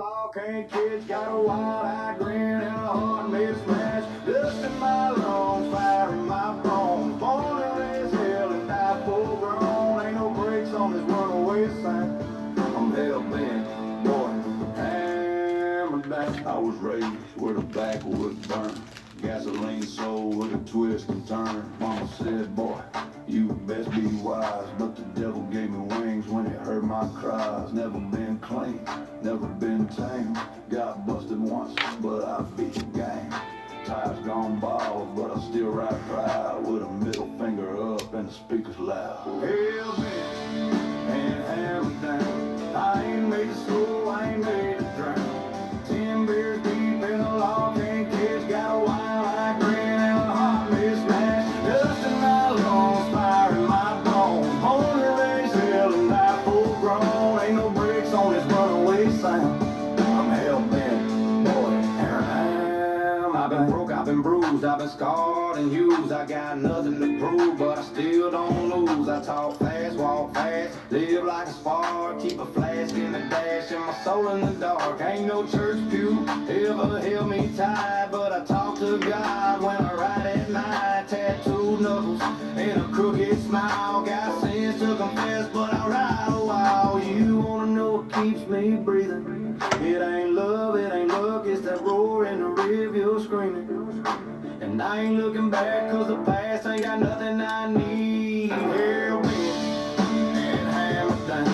Okay, kids got a wide-eyed grin and a heart mismatch. Dust in my lungs, fire in my bones. Born to raise hell and die full grown. Ain't no brakes on this runaway sign. I'm hell-bent, boy, hammered back. I was raised where the backwoods burn. Gasoline soul with a twist and turn. Mama said, boy, you best be wise. But the devil gave me wings when he heard my cries. Never been clean, never been tame. Got busted once, but I beat the game. Time's gone bald, but I still ride proud. With a middle finger up and the speakers loud. Hell man, and hammer down. I ain't made to slow, I ain't made to drown. 10 beers deep in the law, can't kids got a wild-eyed grin and a heart mismatch. Dust in my lungs, fire in my bones. Born to raise hell and die full grown. Ain't no brakes on this runaway sound. I'm hell-bent, boy, here I am. I've been broke, I've been bruised, I've been scarred and used. I got nothing to prove, but I still don't lose. I talk fast, walk fast, live like a spark. Keep a flask in the dash and my soul in the dark. Ain't no church pew ever held me tight, but I talk to God when I ride at night. Tattooed knuckles and a crooked smile. Got sins to confess, but I ride a while. You wanna know what keeps me breathing? It ain't love, it ain't luck, it's that roar in the rear view screaming. And I ain't looking back, cause the past ain't got nothing I need. Hell bent and hammer down.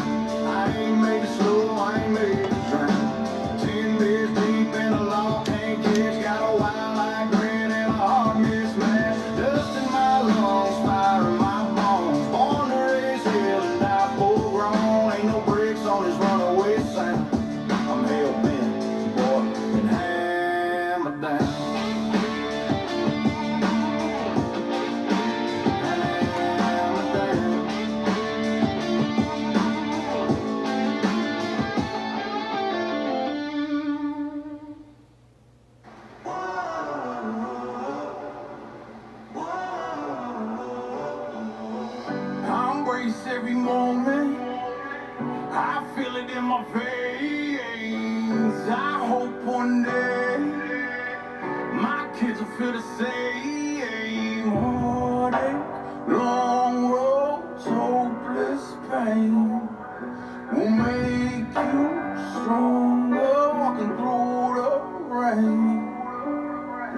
I ain't made to slow, I ain't made to drown. 10 beers deep in a long tank, kids got a wild-eyed grin and a heart mismatch. Dust in my lungs, fire in my bones. Born to raise hell and die full grown. Ain't no brakes on this runaway sound. I'm hell-bent, boy, and hammer down. Every moment, I feel it in my veins. I hope one day my kids will feel the same. Heartache, long roads, hopeless pain will make you stronger, walking through the rain.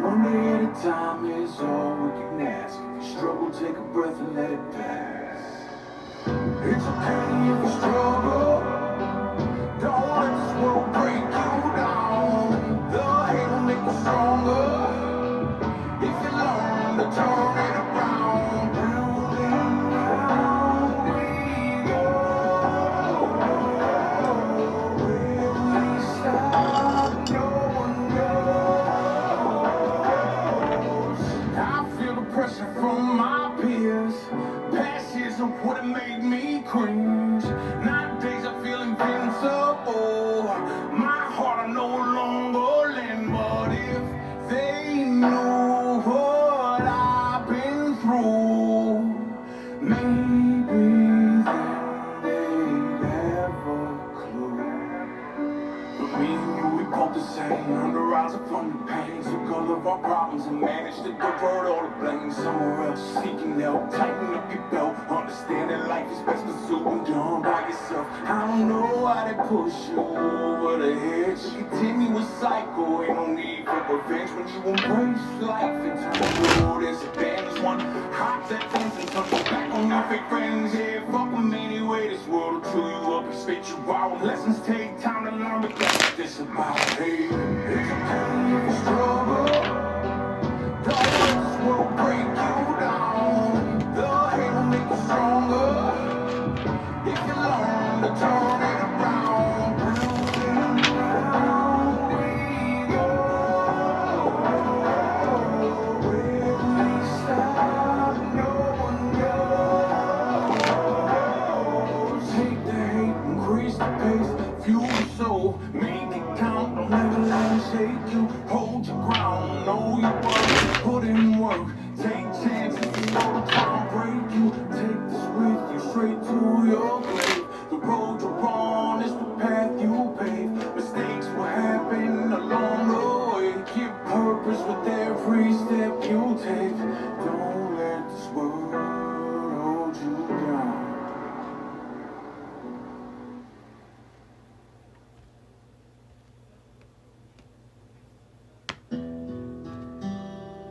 One day at a time is all we can ask. If you struggle, take a breath and let it pass. It's okay if you struggle. Don't let this world break you down. The hate will make you stronger if you learn to turn it around. Round and round we go. Where we stop, no one knows. I feel the pressure from my peers. Past years of what it made me cringe. Nowadays I feel invincible. My heart I no longer lend. But if they knew what I've been through, maybe then they'd have a clue. But me and you, we both the same. Under rising from the pain, took all of our problems and managed to divert all the blame somewhere else. Seeking help, tighten up your belt. Understand that life is best pursued when done by yourself. I don't know why they push you over the edge. A continuous cycle, ain't no need for revenge. When you embrace life into a world as a band is one. Hop that fence and turn your back on your fake friends. Yeah, fuck them anyway. This world will chew you up and spit you out. Lessons take time to learn, but that's what this about. Hey, it's okay if you struggle. Don't let this world break you down. The hate will make you stronger if you learn to turn it around. Round and round we go. Where we stop, no one knows. Take the hate, increase the pace, fuel the soul, make it count. Don't ever let it shake you, hold your ground.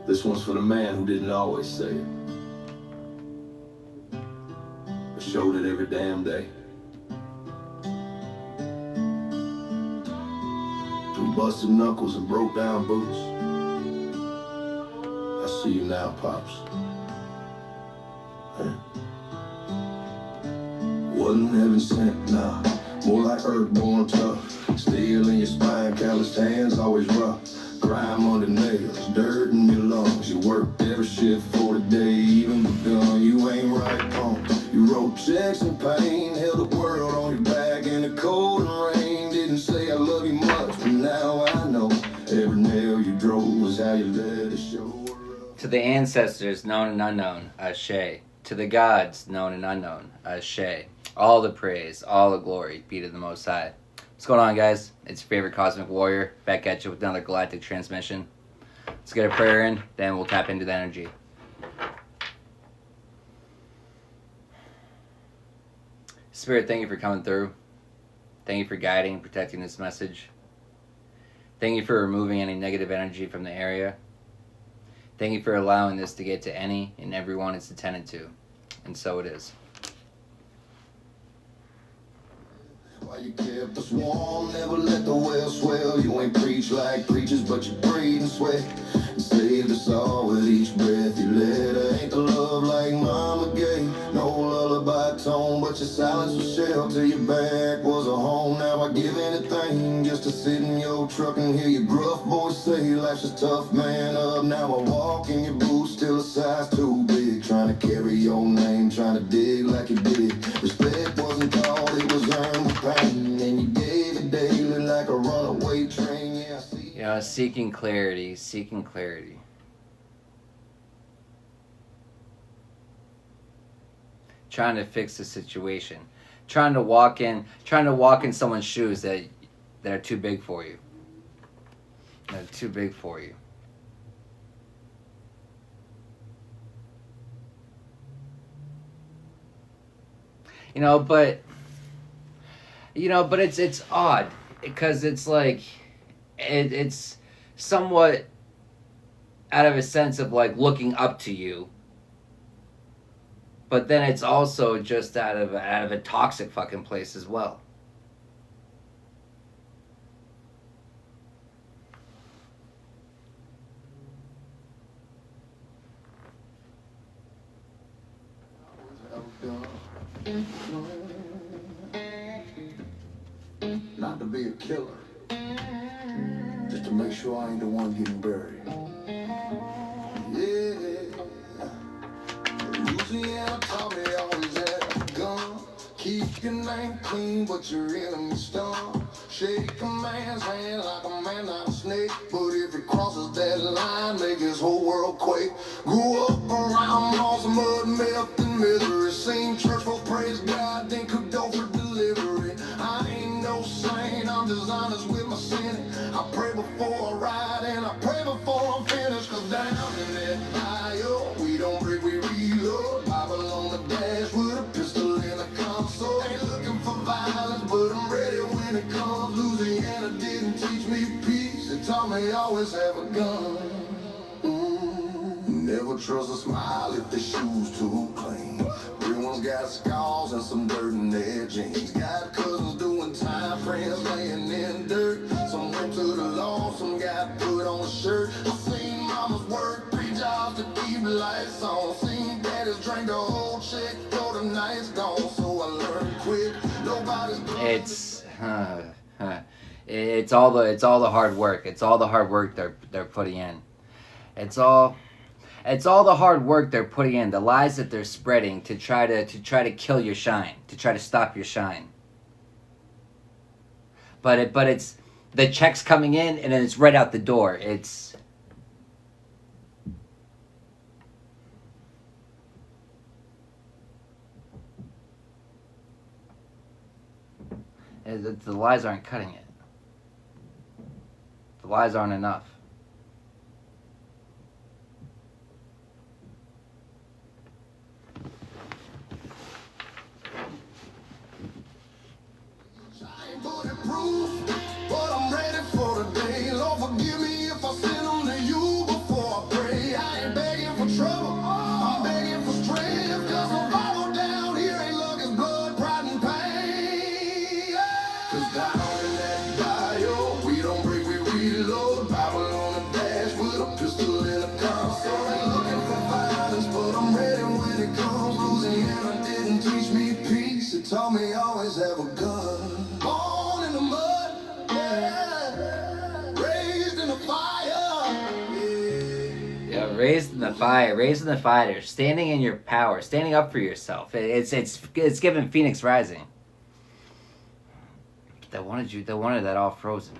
This one's for the man who didn't always say it, but showed it every damn day. Through busted knuckles and broke down boots. I see you now, Pops. Man. Wasn't heaven sent, nah. More like earthborn tough. Steel in your spine, calloused hands, always rough. Grime under nails, dirt in your lungs. You worked every shift for the day, even begun. You ain't right, punk. You wrote checks in pain, held the world on your back in the cold and rain. Didn't say I love you much, but now I know. Every nail you drove was how you let it show. To the ancestors, known and unknown, Ashe. To the gods, known and unknown, Ashe. All the praise, all the glory be to the Most High. What's going on, guys? It's your favorite Cosmic Warrior, back at you with another galactic transmission. Let's get a prayer in, then we'll tap into the energy. Spirit, thank you for coming through. Thank you for guiding and protecting this message. Thank you for removing any negative energy from the area. Thank you for allowing this to get to any and everyone it's intended to. And so it is. Why you kept us warm, never let the well swell. You ain't preach like preachers, but you breathe and sweat. And saved us all with each breath you let. Ain't the love like mama gave. No lullaby tone, but your silence was shelter. Your back was a home. Now I give anything just to sit in your truck and hear your gruff voice say life's a tough man up. Now I walk in your boots, still a size too big. Trying to carry your name, trying to dig like you did. Respect wasn't taught, it was earned with pain. And you gave it daily like a runaway train. Yeah, I see. You know, seeking clarity, seeking clarity. Trying to fix the situation. Trying to walk in someone's shoes that are too big for you. They're too big for you. But it's odd because it's like it's somewhat out of a sense of like looking up to you, but then it's also just out of a toxic fucking place as well. Not to be a killer, just to make sure I ain't the one getting buried. Yeah, Louisiana taught me always have a gun. Keep your name clean, but your enemy stung. Shake a man's hand like a man, not a snake. But if it crosses that line, make his whole world quake. Grew up around all some mud, meth, and misery. Seen church folk praise God, then could go for delivery. I ain't no saint, I'm just honest with my sin. I pray before I ride, and I pray before I'm finished. Cause down in that bayou, we don't break, we reload. Bible on the dash with a pistol in a console. Ain't looking for violence, but I'm ready when it comes. Louisiana didn't teach me peace, it taught me always have a gun. Never trust a smile if the shoes too clean. Real ones got scars and some dirt in their jeans. Got cousins doing time, friends laying in dirt. Some went to the law, some got put on a shirt. I seen mamas work 3 jobs to keep lights on. Seen daddies drink the whole check, though the night's gone. So I learned quick, nobody's It's all the hard work. It's all the hard work they're putting in. It's all the hard work they're putting in. The lies that they're spreading to try to kill your shine, to try to stop your shine. But it's the checks coming in and then it's right out the door. It's the lies aren't cutting it. The lies aren't enough. But I'm ready for the day. Lord, forgive me if I sin on to you before I pray. Cause down in that bayou, we don't break, we reload. Bible on the dash with a pistol in a console. Ain't looking for violence, but I'm ready when it comes. Louisiana didn't teach me peace, it taught me always have a gun. Born in the mud, yeah. Raised in the fire, yeah. Yeah, raised in the fire, raised in the fighter, standing in your power, standing up for yourself. It's given Phoenix Rising. They wanted that all frozen.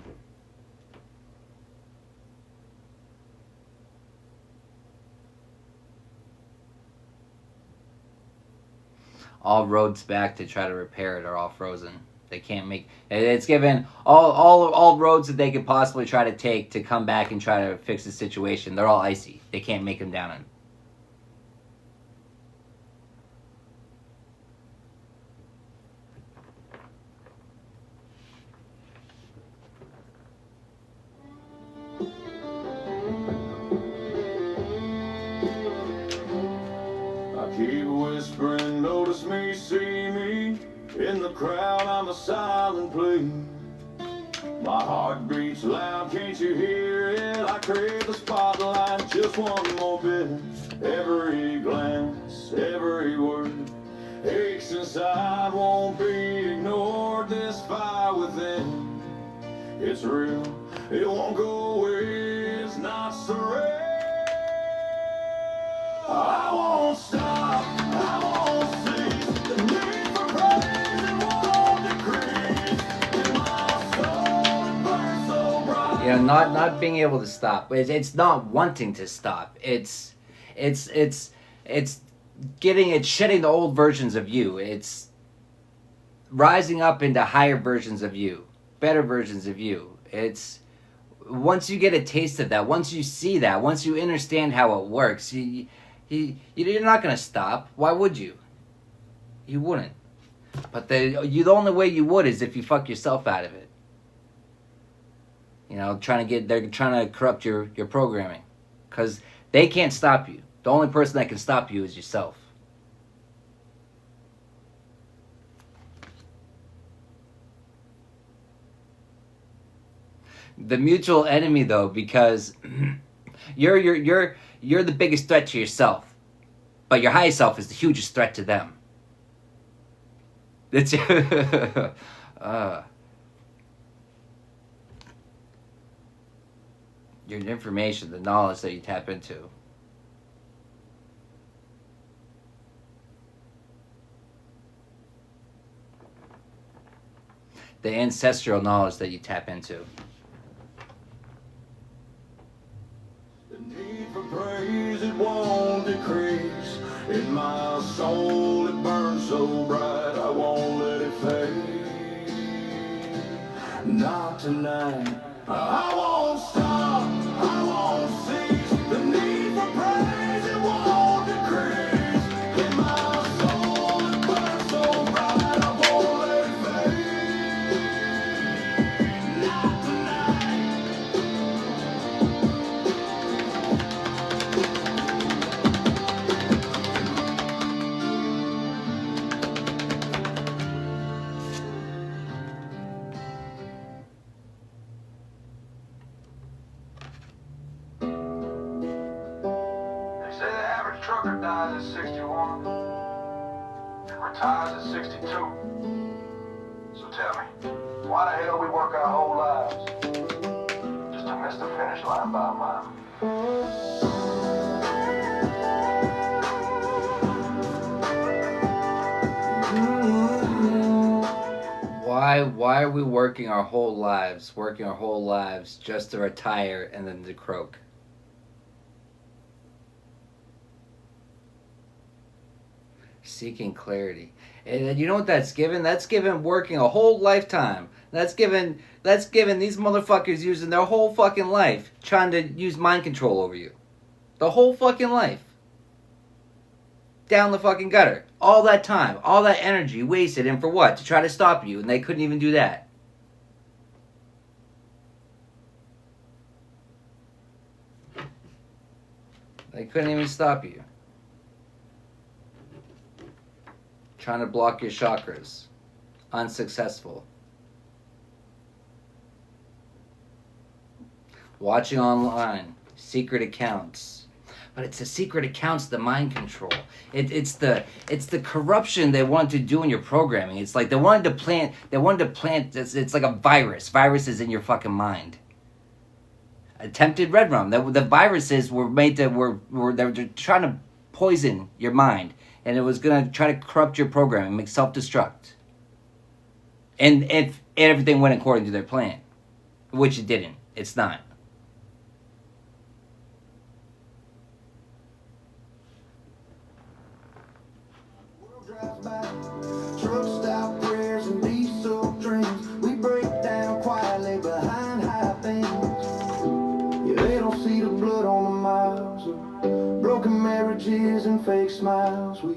All roads back to try to repair it are all frozen. They can't make it's given all roads that they could possibly try to take to come back and try to fix the situation. They're all icy. They can't make them down. I keep whispering, notice me, see me. In the crowd, I'm a silent plea. My heart beats loud, can't you hear it? I crave the spotlight, just one more bit. Every glance, every word aches inside, won't be ignored. This fire within, it's real, it won't go away, it's not surreal. I won't stop, I won't cease. The need for praise, it won't decrease. In my soul, it burns so bright. You know, not being able to stop. It's not wanting to stop. It's shedding the old versions of you. It's rising up into higher versions of you, better versions of you. It's once you get a taste of that, once you see that, once you understand how it works, you're not going to stop. Why would you? You wouldn't. But the only way you would is if you fuck yourself out of it. You know, they're trying to corrupt your programming. Because they can't stop you. The only person that can stop you is yourself. The mutual enemy, though, because you're the biggest threat to yourself, but your higher self is the hugest threat to them. It's your information, the knowledge that you tap into. The ancestral knowledge that you tap into. The need for praise, it won't decrease. In my soul, it burns so bright, I won't let it fade. Not tonight. I won't stop, I won't cease. The need for praise, it won't decrease. In my soul, it burns so bright, I won't let it fade. Not tonight. They say the average trucker dies at 61 and retires at 62. So tell me, why the hell we work our whole lives just to miss the finish line by a mile? Why are we working our whole lives just to retire and then to croak? Seeking clarity. And you know what that's given? That's given working a whole lifetime. That's given these motherfuckers using their whole fucking life trying to use mind control over you. The whole fucking life. Down the fucking gutter. All that time, all that energy wasted, and for what? To try to stop you, and they couldn't even do that. They couldn't even stop you. Trying to block your chakras. Unsuccessful. watching online, secret accounts. But it's the secret accounts, the mind control. It's the corruption they want to do in your programming. It's like they wanted to plant. It's like a virus. Viruses in your fucking mind. Attempted red rum. The viruses were made to they're trying to poison your mind, and it was gonna try to corrupt your programming, make self-destruct. And if everything went according to their plan, which it didn't, it's not. Truck stop prayers and diesel dreams. We break down quietly behind high things. Yeah, they don't see the blood on the miles of broken marriages and fake smiles. We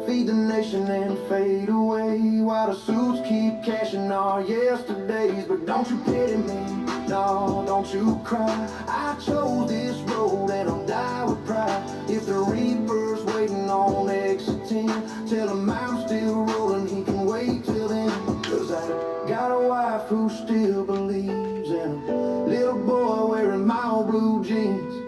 feed the nation and fade away while the suits keep cashing our yesterdays. But don't you pity me, no, don't you cry. I chose this road and I'll die with pride. If the reaper's waiting on exit 10, tell him I'm still rolling, he can wait till then. Cause I got a wife who still believes in a little boy wearing my old blue jeans.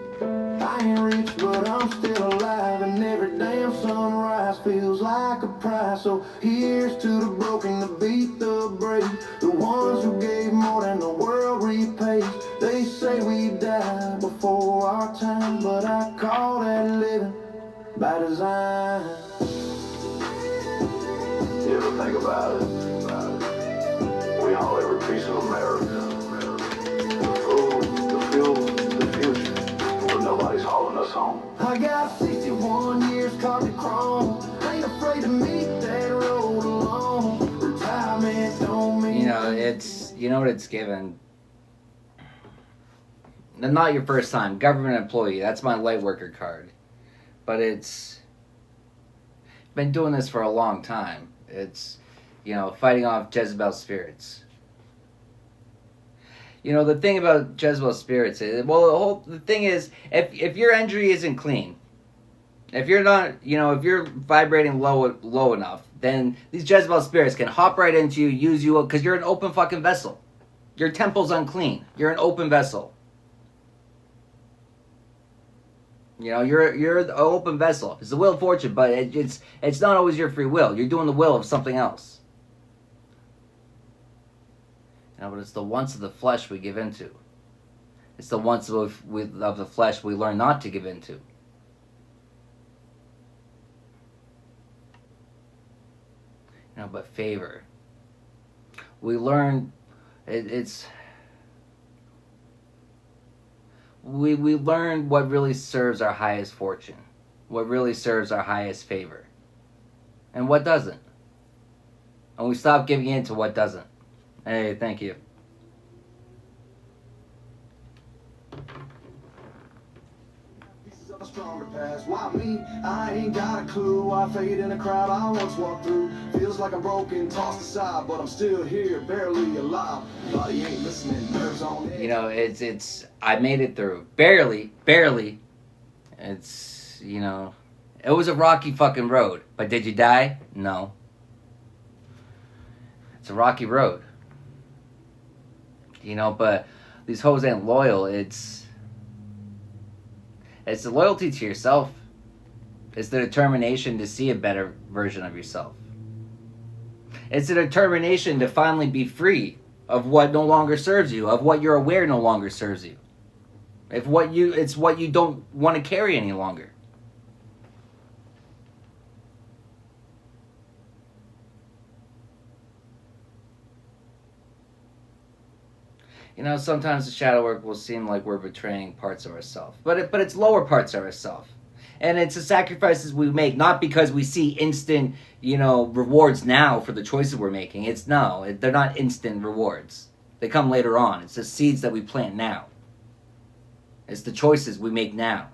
I ain't rich, but I'm still alive, and every damn sunrise feels like a prize. So here's to the broken, the beat, the brave, the ones who gave more than the world repays. They say we die before our time, but I call that living by design. You ever think about it? We own every piece of America. The food, the fuel, the future. But nobody's hauling us home. I got 61 years carved chrome. Ain't afraid to meet that road alone. Retirement don't mean. You know what it's given. Not your first time, government employee. That's my light worker card. But it's been doing this for a long time. It's, fighting off Jezebel spirits. The thing about Jezebel spirits is, the thing is, if your energy isn't clean, if you're not, if you're vibrating low enough, then these Jezebel spirits can hop right into you, use you, because you're an open fucking vessel. Your temple's unclean. You're an open vessel. You're an open vessel. It's the wheel of fortune, but it's not always your free will. You're doing the will of something else. But it's the wants of the flesh we give into. It's the wants of the flesh we learn not to give into. But favor. We learn, we learn what really serves our highest fortune, what really serves our highest favor, and what doesn't. And we stop giving in to what doesn't. Hey, thank you. Pieces of a stronger past. Why me? I ain't got a clue. I fade in a crowd I once walked through. Feels like I'm broken, tossed aside, but I'm still here, barely alive. Body ain't listening, nerves on edge. It's I made it through. Barely. It's, it was a rocky fucking road. But did you die? No. It's a rocky road. But these hoes ain't loyal. It's the loyalty to yourself. It's the determination to see a better version of yourself. It's the determination to finally be free of what no longer serves you, of what you're aware no longer serves you. It's what you don't want to carry any longer. Sometimes the shadow work will seem like we're betraying parts of ourselves, but it's lower parts of ourselves, and it's the sacrifices we make, not because we see instant, rewards now for the choices we're making. They're not instant rewards. They come later on. It's the seeds that we plant now. It's the choices we make now.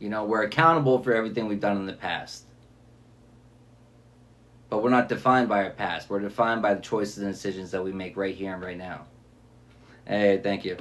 We're accountable for everything we've done in the past. But we're not defined by our past. We're defined by the choices and decisions that we make right here and right now. Hey, thank you.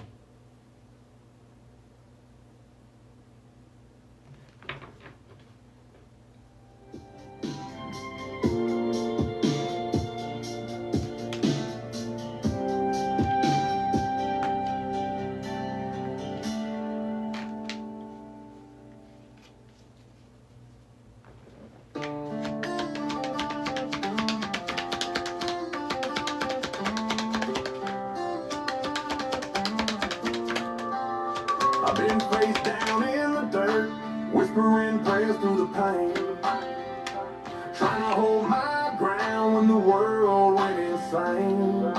I've been face down in the dirt, whispering prayers through the pain, trying to hold my ground when the world went insane.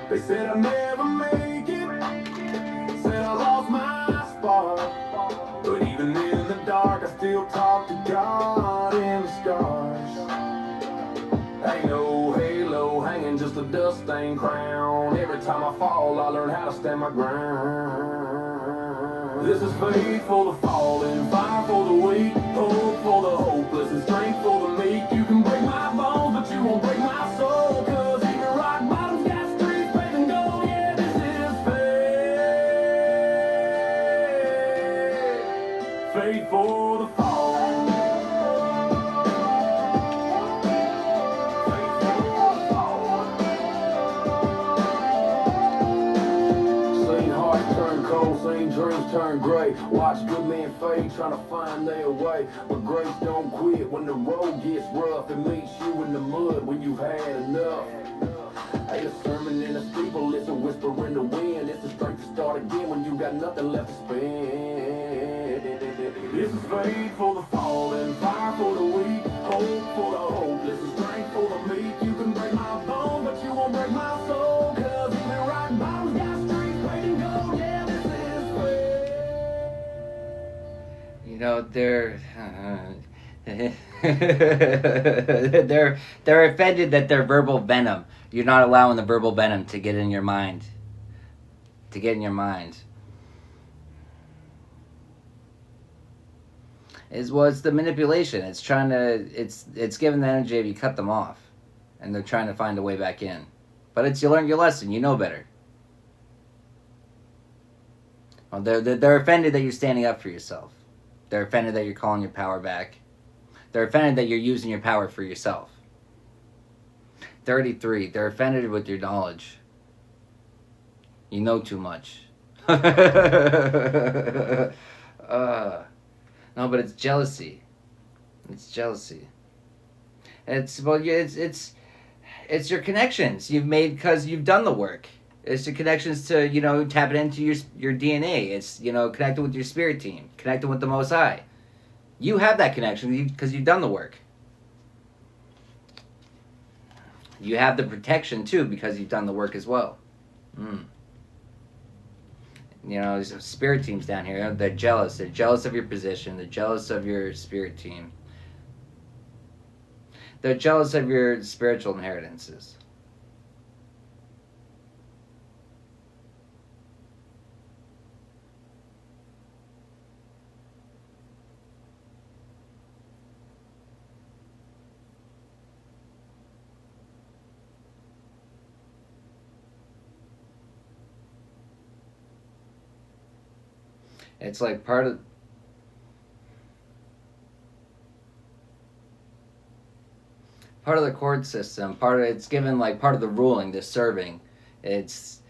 They said I'd never make it, said I lost my spark, but even in the dark I still talk to God in the stars. Ain't no halo hanging, just a dust-stained crown. Every time I fall, I learn how to stand my ground. This is faith for the fallen, fire for the weak, hope for the hopeless, and strength for the meek. You can break my bones, but you won't break my soul, 'cause even rock bottom's got streets, faith and gold. Yeah, this is faith. Faith for the fallen. Seen dreams turn gray. Watch good men fade, trying to find their way. But grace don't quit when the road gets rough. It meets you in the mud when you've had enough. Ain't a sermon in a steeple, it's a whisper in the wind. It's the strength to start again when you got nothing left to spend. This is faith for the fallen, fire for the weak, hope for the hopeless, and strength for the meek. You can break my bones, but you won't break my soul, 'cause even rock bottom's got streets, weight and gold. Yeah. You know, they're offended that their verbal venom. You're not allowing the verbal venom to get in your mind. To get in your mind. It's the manipulation. It's trying to it's giving the energy if you cut them off, and they're trying to find a way back in. But it's you learn your lesson. You know better. Well, they're offended that you're standing up for yourself. They're offended that you're calling your power back. They're offended that you're using your power for yourself. 33. They're offended with your knowledge. You know too much. No, but it's jealousy. It's jealousy. It's your connections you've made because you've done the work. It's your connections to, tap it into your DNA. It's, connected with your spirit team. Connected with the Most High. You have that connection because you've done the work. You have the protection, too, because you've done the work as well. There's spirit teams down here. They're jealous. They're jealous of your position. They're jealous of your spirit team. They're jealous of your spiritual inheritances. It's like part of the court system. It's given like part of the ruling, the serving. It's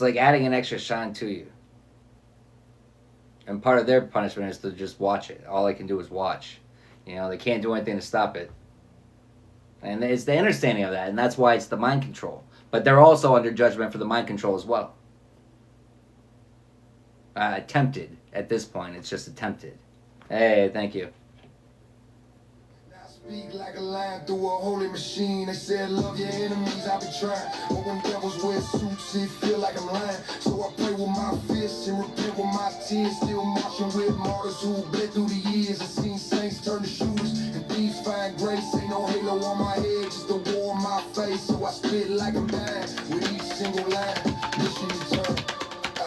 like adding an extra shine to you. And part of their punishment is to just watch it. All they can do is watch. They can't do anything to stop it. And it's the understanding of that, and that's why it's the mind control. But they're also under judgment for the mind control as well. Attempted. At this point, it's just attempted. Hey, thank you. I speak like a line through a holy machine. They said love your enemies, I be trying. But when devils wear suits, it feel like I'm lying. So I pray with my fists and repent with my tears. Still marching with martyrs who bled through the years. I seen saints turn to shooters and thieves find grace. Ain't no halo on my head, just a war on my face. So I spit like I'm dying with each single line. Mission to turn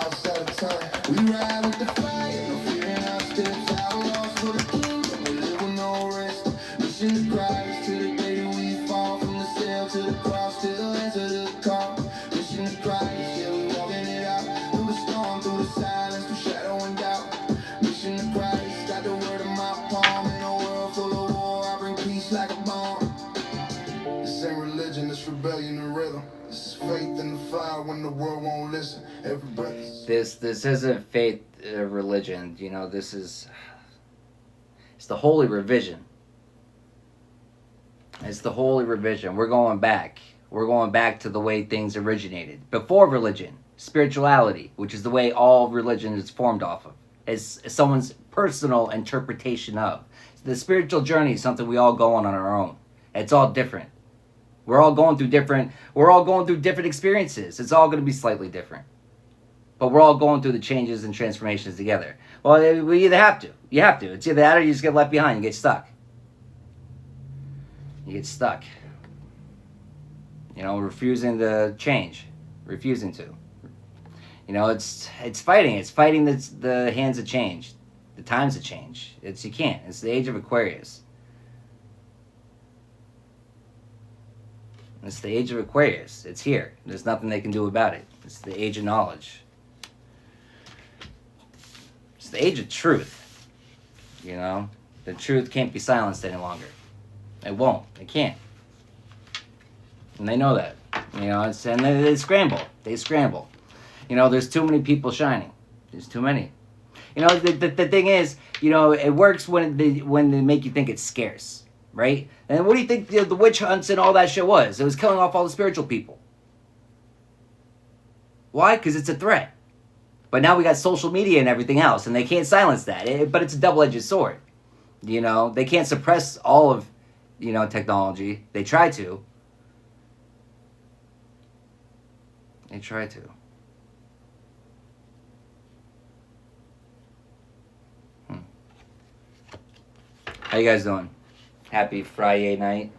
outside of time. We ride with the fire, no fear in our steps. Our lost for the kingdom, we live with no rest. Mission to Christ till the day that we fall. From the cell to the cross, till the answer to the call. Mission to Christ, yeah, we walking it out. Through the storm, through the silence, through shadow and doubt. Mission to Christ, got the word in my palm. In a world full of war, I bring peace like a bomb. This ain't religion, it's rebellion and rhythm. This is faith in the fire when the world won't listen. Every breath is... This isn't faith, religion. This is... It's the holy revision. It's the holy revision. We're going back. We're going back to the way things originated. Before religion, spirituality, which is the way all religion is formed off of. It's someone's personal interpretation of. The spiritual journey is something we all go on our own. It's all different. We're all going through different experiences. It's all going to be slightly different. But we're all going through the changes and transformations together. Well, we either have to. You have to. It's either that or you just get left behind. You get stuck. You get stuck. You know, refusing to change. Refusing to. You know, it's fighting. It's fighting the hands of change. The times of change. You can't. It's the age of Aquarius. It's the age of Aquarius. It's here. There's nothing they can do about it. It's the age of knowledge. It's the age of truth. You know? The truth can't be silenced any longer. It won't. It can't. And they know that. You know, and they scramble. They scramble. You know, there's too many people shining. There's too many. You know, the thing is, you know, it works when they make you think it's scarce. Right? And what do you think the witch hunts and all that shit was? It was killing off all the spiritual people. Why? Because it's a threat. But now we got social media and everything else, and they can't silence that. But it's a double-edged sword. You know, they can't suppress all of, you know, technology. They try to. They try to. How you guys doing? Happy Friday night.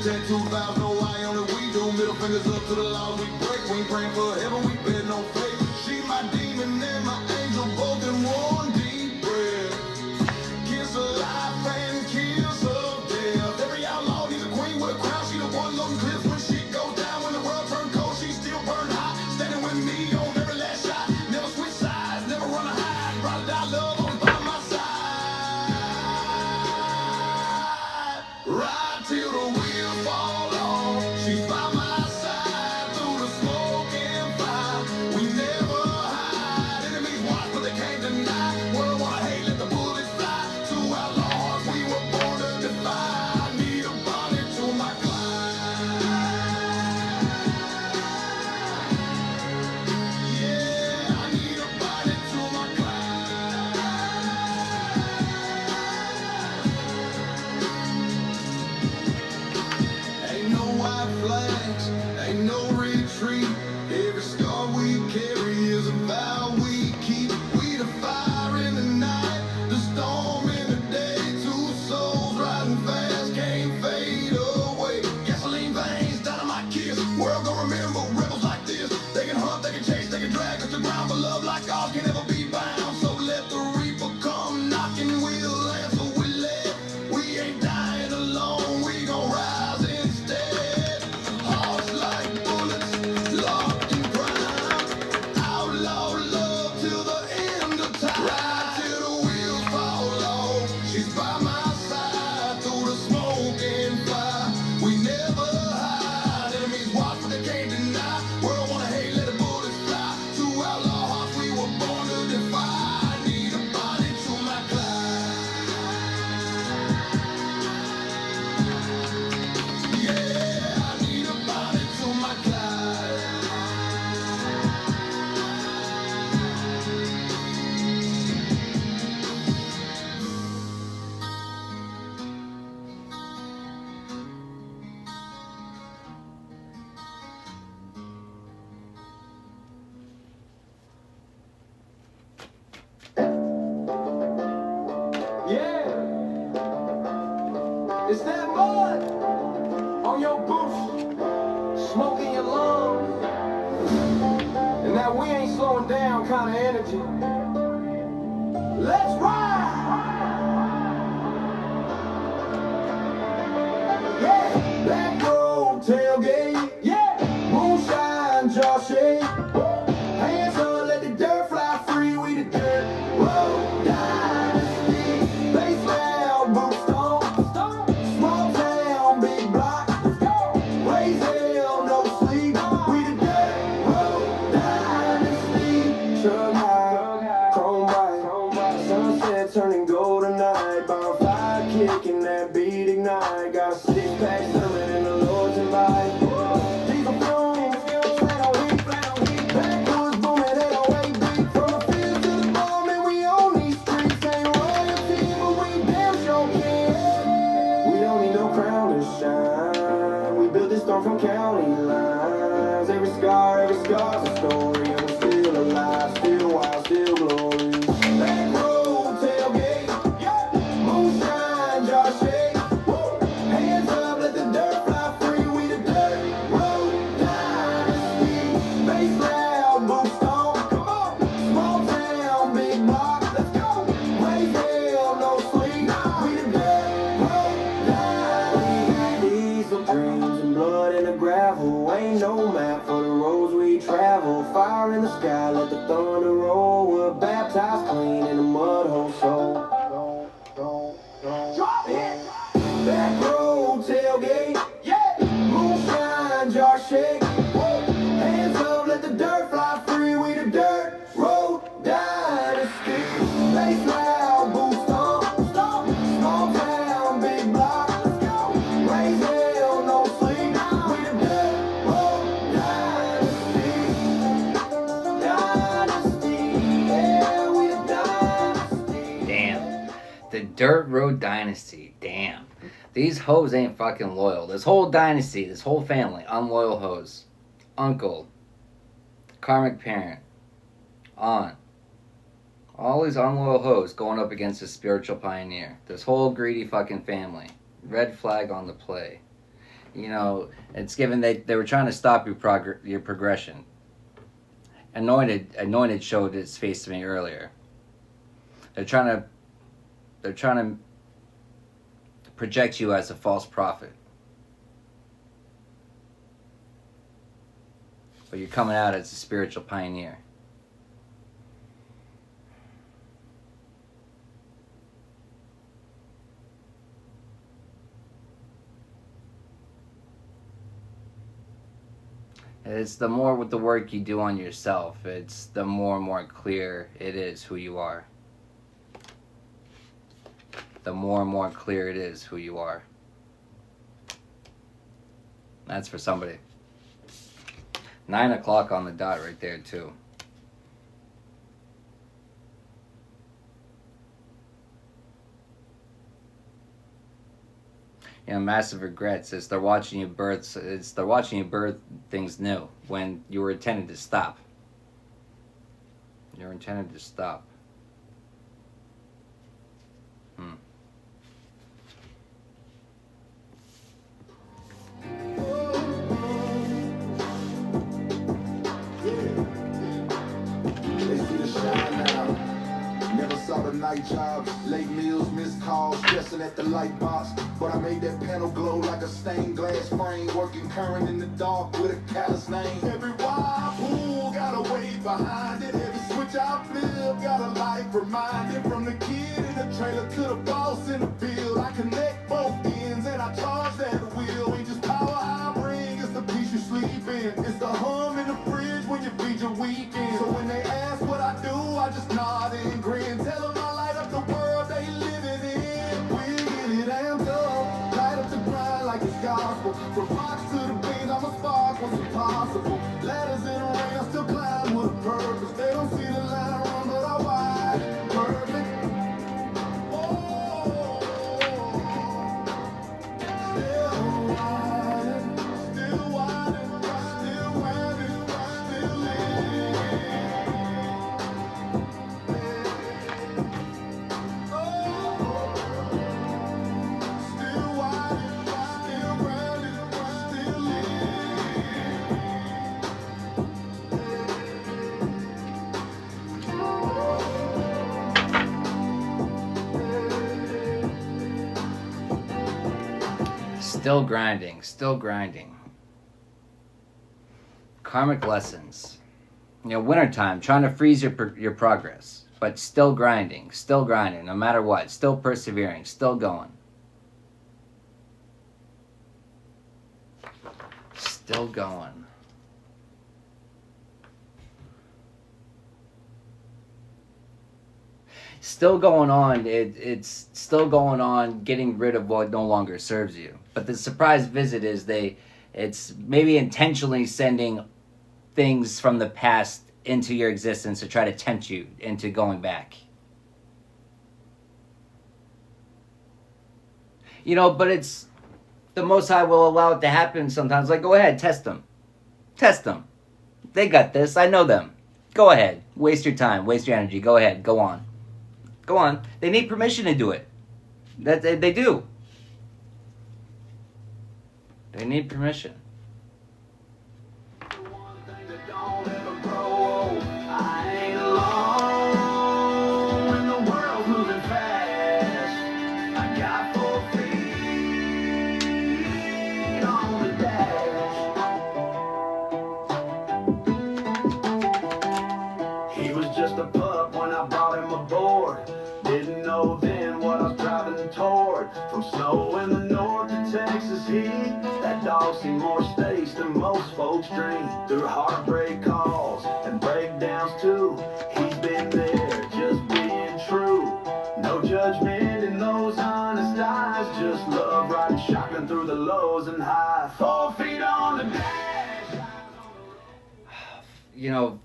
Tattooed vows, no lie, only we do. Middle fingers up to the laws we break. We ain't praying for heaven, we bid no faith. She my demon and my angel, both in one deep breath. Kiss of life and kiss of death. Every outlaw needs a queen with a crown. She the one loading clips when she goes down. When the world turn cold, she still burn hot. Standing with me on every last shot. Never switch sides, never run a hide. Ride or die, love always by my side. Ride till the wheels fall off. She's by my side through the smoke and fire. We never hide. Enemies watch, but they can't deny. World wanna hate, let the bullets fly. Two outlaws, we were born to defy. I need a body to my climb. Yeah, I need a body to my climb. Ain't no white flags, ain't no retreat. Every scar we carry is a vow we keep. We the fire in the night, the storm in the day. Two souls riding fast, can't fade away. Gasoline veins, dynamite kiss. World gon' remember rebels like this. They can hunt, they can chase, they can drag us to ground. But love like ours can never be bound. So let the reaper come knocking, we'll answer with lead. We ain't dying alone, we gon' rise instead. Hearts like bullets, locked in crime. Outlaw love till the end of time. Ride till the wheels fall off. She's by my side through the smoke and fire. We never hide. Enemies watch, but they can't deny. World wanna hate, let the bullets fly. Two outlaw hearts, we were born to defy. I need a body to my climb. Yeah, I need a body to my climb. Yeah, it's that mud on your boots, smoke in your lungs, and that we ain't slowing down kind of energy. Let's ride! Yeah, back road tailgate, yeah, moonshine. night. Got a six-pack serving in the Lord's invite. Diesel fumes, flat on heat. Backwoods booming 808 beat. From the field to the bar, man, we own these streets. Ain't royalty, but we damn sure can. We don't need no crown to shine. We built this throne from county lines. Every scar's a story. And we're still alive, still wild, still glory. Back road, tailgate, moonshine, jar shake. Hands up, let the dirt fly free. We the dirt road dynasty. Bass loud, boom stomp. Come on, small town, big block. Let's go. Raise hell, no sleep. We the dirt road dynasty. Diesel dreams and blood in the gravel. Ain't no map for the roads we travel. Fire in the sky, let the thunder roll. We're baptized clean in the mud hole, so drop it. Back road, tailgate, moonshine, jar shake. Hands up, let the dirt fly free. We the dirt road dynasty. Bass loud, boom stomp. Small town, big block. Let's go. Raise hell, no sleep. We the dirt road dynasty. Dynasty, yeah, we the dynasty. Damn. The Dirt Road Dynasty. Damn. These hoes ain't fucking loyal. This whole dynasty, this whole family, unloyal hoes. Uncle, karmic parent, aunt. All these unloyal hoes going up against a spiritual pioneer. This whole greedy fucking family. Red flag on the play. You know, it's given they were trying to stop your progression. Anointed showed its face to me earlier. They're trying to project you as a false prophet. But you're coming out as a spiritual pioneer. It's the more with the work you do on yourself, it's the more and more clear it is who you are. The more and more clear it is who you are. That's for somebody. 9 o'clock on the dot right there too. You know, massive regrets is they're watching you birth things new when you were intended to stop. You were intended to stop. They see the shine now. Never saw the night job. Late meals, missed calls, stressing at the light box. But I made that panel glow like a stained glass frame. Working current in the dark with a callous name. Every wire pull got a wave behind it. Every switch I flip got a life reminder. From the kid in the trailer to the boss in the field. I connect both ends and I charge that wheel. Ain't just power I bring, it's the peace you sleep in. It's the hum in the fridge when you feed your weekend. So when they ask what I do, I just nod and grin. Tell them I light up the world they living in. We get it amped up, light up the grind like it's gospel. From rocks to the beans, I'm a spark what's impossible. Ladders in the rain, I still climb with a purpose. They don't see the line run, but I wide. Perfect. Oh, still riding, still winding, still winding, still living. Still winding, still grinding, still Still grinding, still grinding. Karmic lessons. You know, wintertime, trying to freeze your progress, but still grinding, no matter what, still persevering, still going. Still going. still going on. It's still going on, getting rid of what no longer serves you. But the surprise visit is it's maybe intentionally sending things from the past into your existence to try to tempt you into going back. But it's the Most High will allow it to happen sometimes. Like, go ahead, test them. Test them. They got this. I know them. Go ahead. Waste your time. Waste your energy. Go ahead. Go on. Go on. They need permission to do it. They do. They need permission. From snow in the north to Texas heat, that dog seen more states than most folks dream. Through heartbreak calls and breakdowns too, he's been there just being true. No judgment in those honest eyes, just love riding shotgun through the lows and highs. 4 feet on the dash.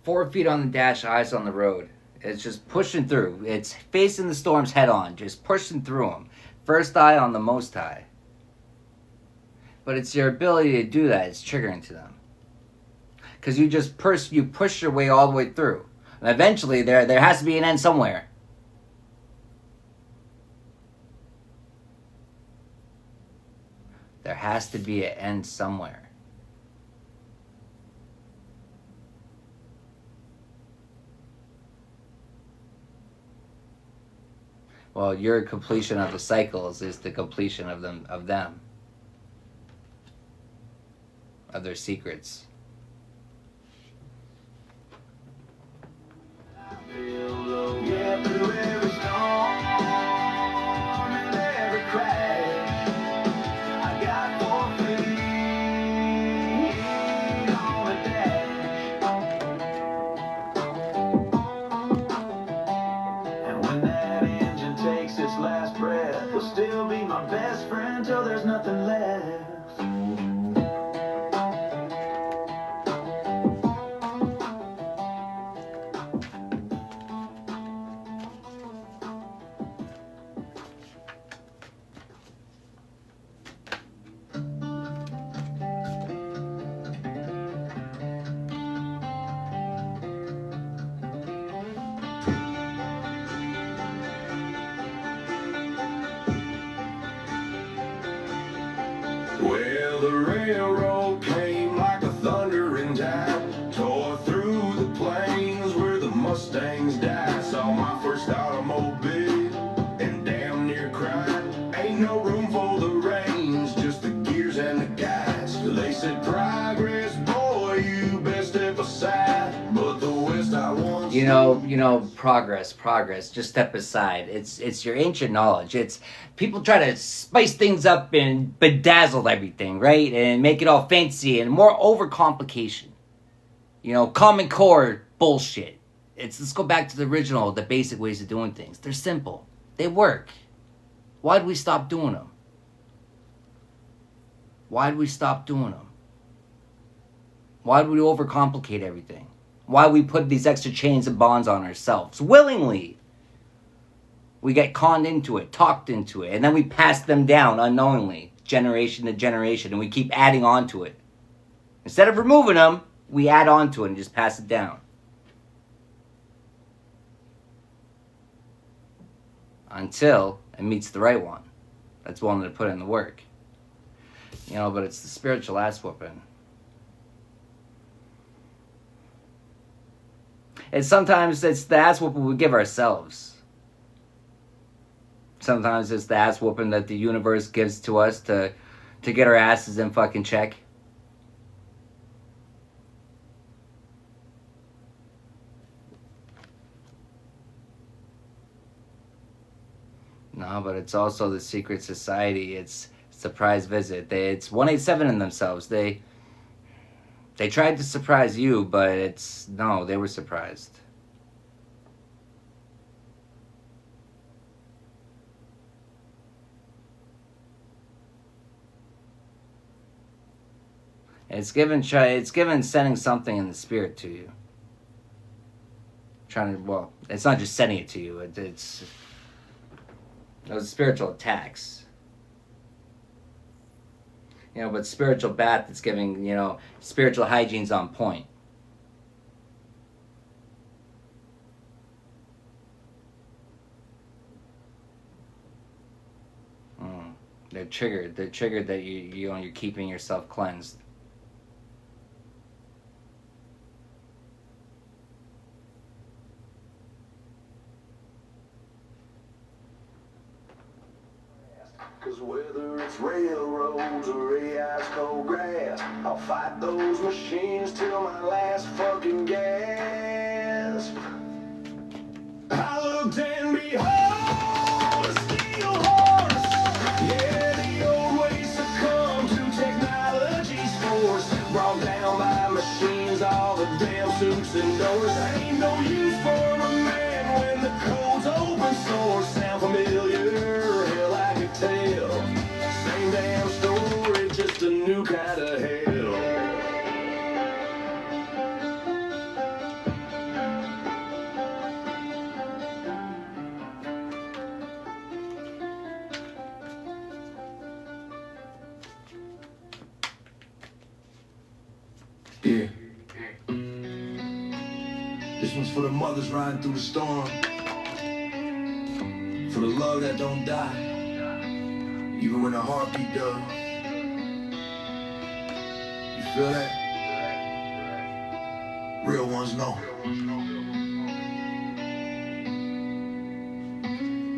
4 feet on the dash, eyes on the road. It's just pushing through. It's facing the storms head on, just pushing through them. First eye on the Most High. But it's your ability to do that. It's triggering to them. Because you just push your way all the way through. And eventually there has to be an end somewhere. There has to be an end somewhere. Well, your completion of the cycles is the completion of them, of their secrets. Still be my best friend till there's nothing left. Well, the railroad came like a thundering tide, tore through the plains where the Mustangs died. Saw my first automobile and damn near cried. Ain't no room for the reins, just the gears and the guides. They said, progress, boy, you best step aside. But the West I once progress, just step aside. It's your ancient knowledge. It's people try to spice things up and bedazzle everything, right? And make it all fancy and more overcomplication. Common core bullshit. Let's go back to the original, the basic ways of doing things. They're simple. They work. Why'd we stop doing them? Why'd we stop doing them? Why'd we overcomplicate everything? Why we put these extra chains and bonds on ourselves willingly? We get conned into it, talked into it, and then we pass them down unknowingly, generation to generation, and we keep adding on to it. Instead of removing them, we add on to it and just pass it down. Until it meets the right one. That's one that put in the work. But it's the spiritual ass whooping. And sometimes it's the ass whooping we give ourselves. Sometimes it's the ass whooping that the universe gives to us to get our asses in fucking check. No, but it's also the secret society. It's surprise visit. It's 187 in themselves. They tried to surprise you, but they were surprised. It's given sending something in the spirit to you. It's not just sending it to you. It's those spiritual attacks. But spiritual bath, it's giving, spiritual hygiene's on point. They're triggered that you're keeping yourself cleansed. Cause whether it's railroads or ice cold grass, I'll fight those machines till my last fucking gasp. I looked and behold a steel horse. Yeah, the old ways succumb to technology's force. Brought down by machines, all the damn suits and doors. Ain't no use for a man when the code's open source. Sound familiar? Hell, I could tell. Same damn story, just a new kind of hell. Yeah. This one's for the mothers riding through the storm. For the love that don't die, even when the heartbeat does. You feel that? Real ones know.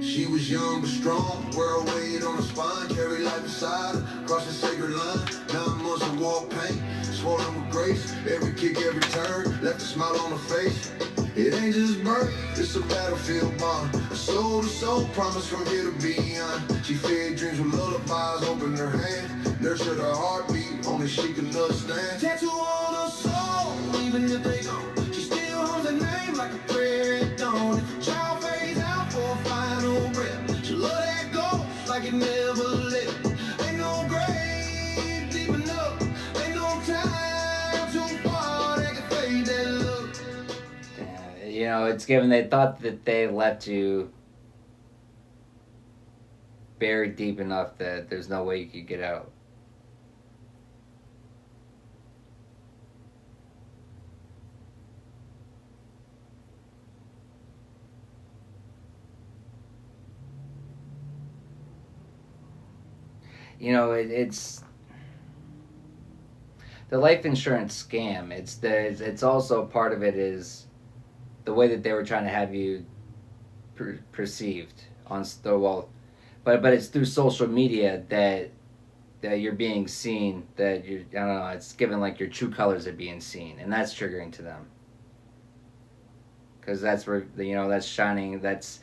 She was young but strong, world weight on her spine, carry life beside her, cross the sacred line. 9 months of war paint, swollen with grace. Every kick, every turn, left a smile on her face. It ain't just birth, it's a battlefield bond. A soul to soul, promise from here to beyond. She fed dreams with lullabies, opened her hand, nurtured her heartbeat, only she can understand. Tattoo on her soul, even if they don't. She still hums her name like a prayer at dawn. If a child fades out for a final breath, she'll love that ghost like it never left. Ain't no grave deep enough, ain't no time too far that can fade that love. It's given they thought that they left you buried deep enough that there's no way you could get out. It's the life insurance scam. It's also part of it is the way that they were trying to have you perceived on the wall, but it's through social media that you're being seen. That I don't know. It's given like your true colors are being seen, and that's triggering to them. Because that's where that's shining. That's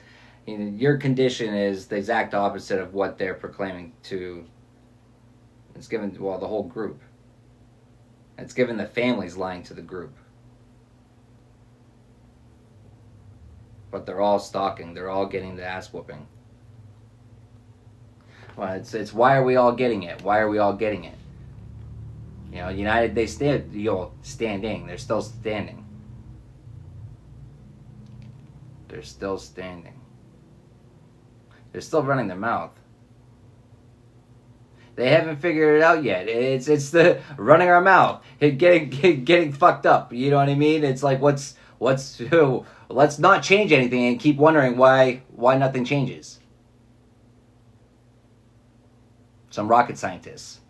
your condition is the exact opposite of what they're proclaiming to. It's given the whole group. It's given the families lying to the group. But they're all stalking. They're all getting the ass whooping. Well, it's why are we all getting it? Why are we all getting it? United they standing. They're still standing. They're still standing. They're still running their mouth. They haven't figured it out yet. It's the running our mouth, getting fucked up. You know what I mean? It's like let's not change anything and keep wondering why nothing changes. Some rocket scientists.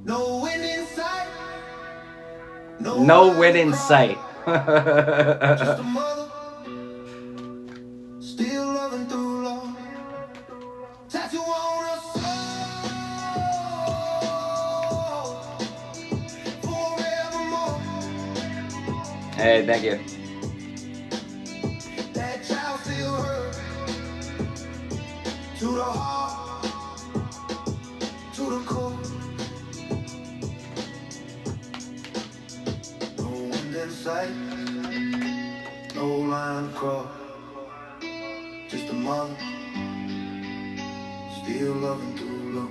No win in sight. No win in sight. Just a mother, still loving through love. Tattoo on her soul, forevermore. Hey, thank you. That child still hurt to the heart, to the core. No wind in sight, no line across. Just a mother, still loving through look.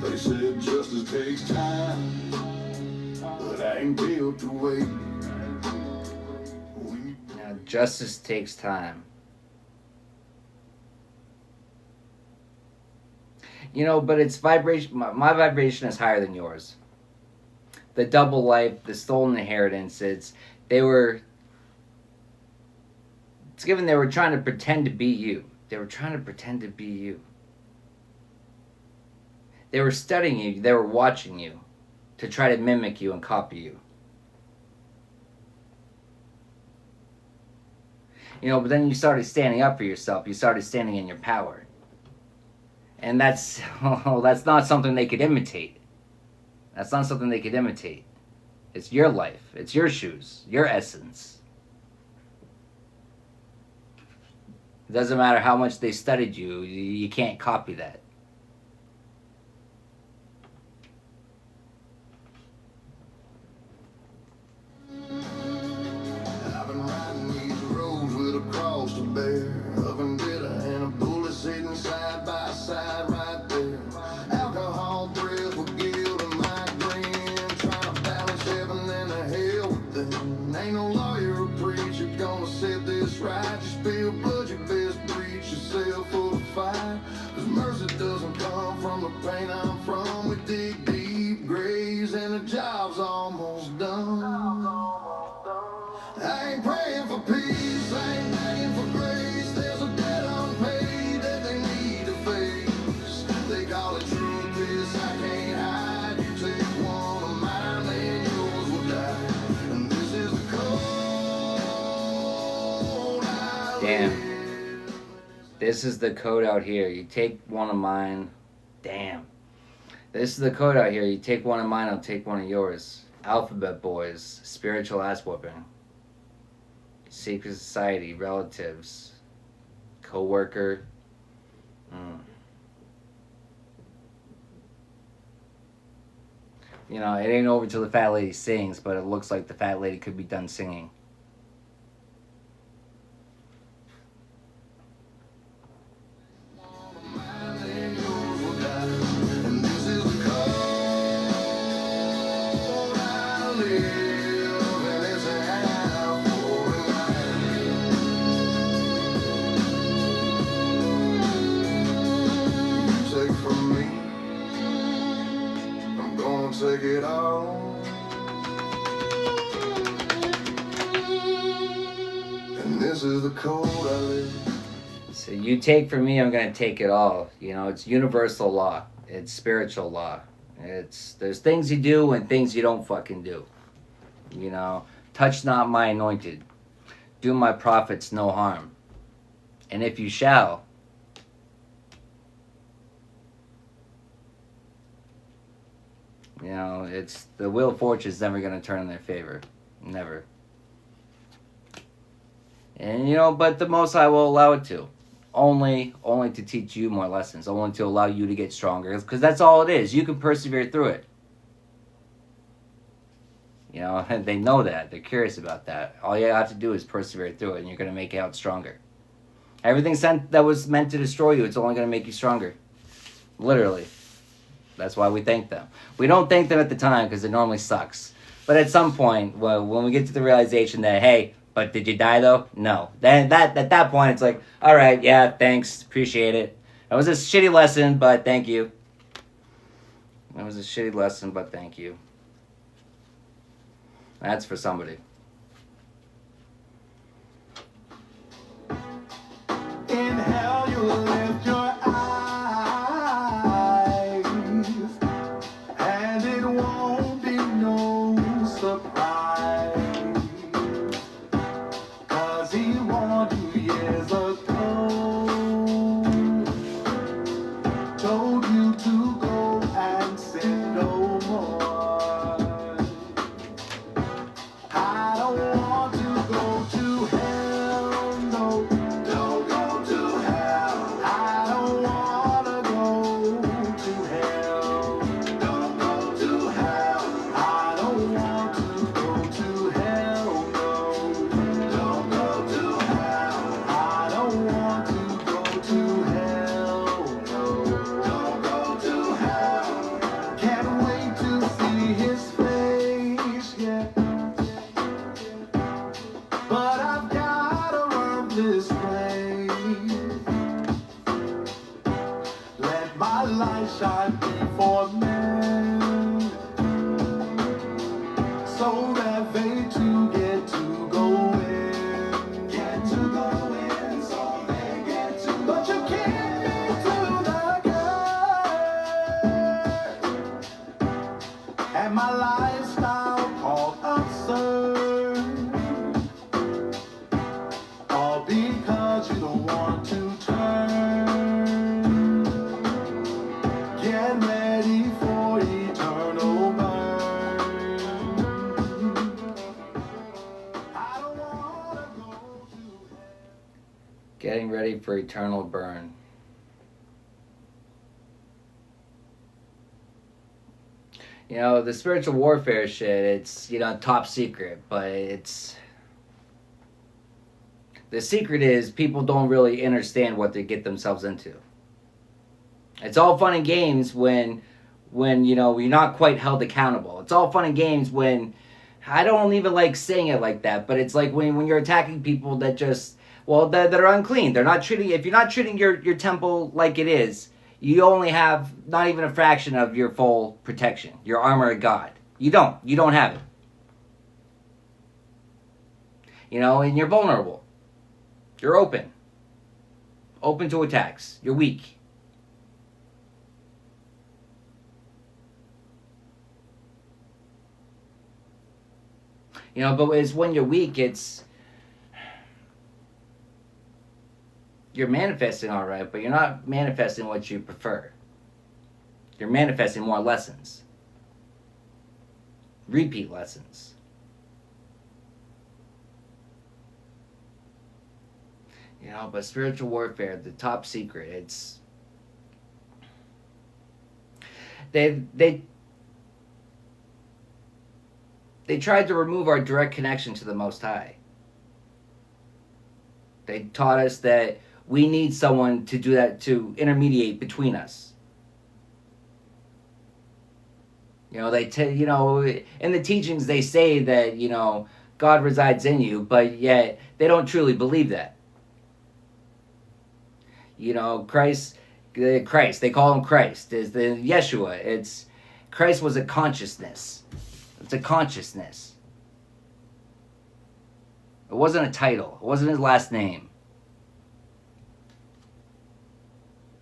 They said justice takes time, but I ain't built to wait. Now, justice takes time. You know, but it's vibration. My vibration is higher than yours. The double life, the stolen inheritance. It's given they were trying to pretend to be you. They were trying to pretend to be you. They were studying you. They were watching you to try to mimic you and copy you. You know, but then you started standing up for yourself. You started standing in your power. And that's not something they could imitate. That's not something they could imitate. It's your life. It's your shoes. Your essence. It doesn't matter how much they studied you. You can't copy that. I've been riding these roads with a cross to bear, a vendetta and a bullet sitting side by side right there. Alcohol, breath with guilt and migraine, trying to balance heaven and the hell within. Ain't no lawyer or preacher gonna set this right. You spill blood, you best breach yourself for the fight. 'Cause mercy doesn't come from the pain I'm from. We dig deep graves and the job's almost done. I ain't praying for peace, I ain't begging for grace. There's a debt unpaid that they need to face. They call it truth, this I can't hide. You take one of mine, then yours will die. And this is the code I Damn. live. This is the code out here. You take one of mine. Damn. This is the code out here. You take one of mine, I'll take one of yours. Alphabet Boys. Spiritual ass whooping. Secret society. Relatives. Co-worker. You know, it ain't over till the fat lady sings, but it looks like the fat lady could be done singing. And this is the code I live, and it's how for you take from me, I'm gonna take it all. And this is the code I live. So you take from me, I'm going to take it all. You know, it's universal law. It's spiritual law. There's things you do and things you don't fucking do. You know, touch not my anointed. Do my prophets no harm. And if you shall, you know, it's the wheel of fortune is never going to turn in their favor. Never. And, you know, but the Most High will allow it to. Only to teach you more lessons. Only to allow you to get stronger. Because that's all it is. You can persevere through it. You know, they know that. They're curious about that. All you have to do is persevere through it, and you're going to make it out stronger. Everything that was meant to destroy you, it's only going to make you stronger. Literally. That's why we thank them. We don't thank them at the time, because it normally sucks. But at some point, when we get to the realization that, hey, but did you die though? No. Then at that point, it's like, all right, yeah, thanks, appreciate it. It was a shitty lesson, but thank you. It was a shitty lesson, but thank you. That's for somebody. In hell you lift your eyes, and it won't be no surprise, 'cause he warned you years ago, told you to go and sin. might be for men, so that they too get to go in. Get to go in, so they get to. But you can't be to the God. And my lifestyle called absurd, all because you don't want to turn. Get ready for eternal burn. I don't wanna go to hell. Getting ready for eternal burn. You know, the spiritual warfare shit, it's, you know, top secret, but it's... The secret is people don't really understand what they get themselves into. It's all fun and games when you know, you're not quite held accountable. It's all fun and games when... I don't even like saying it like that, but it's like when you're attacking people that just... Well, that are unclean. They're not treating... If you're not treating your temple like it is, you only have not even a fraction of your full protection. Your armor of God. You don't. You don't have it. You know, and you're vulnerable. You're open. Open to attacks. You're weak. You know, but it's when you're weak, it's... You're manifesting all right, but you're not manifesting what you prefer. You're manifesting more lessons. Repeat lessons. You know, but spiritual warfare, the top secret, it's... They tried to remove our direct connection to the Most High. They taught us that we need someone to do that, to intermediate between us. You know, you know, in the teachings they say that, you know, God resides in you, but yet they don't truly believe that. You know, Christ, they call him Christ, is the Yeshua. Christ was a consciousness. It's a consciousness. It wasn't a title. It wasn't his last name.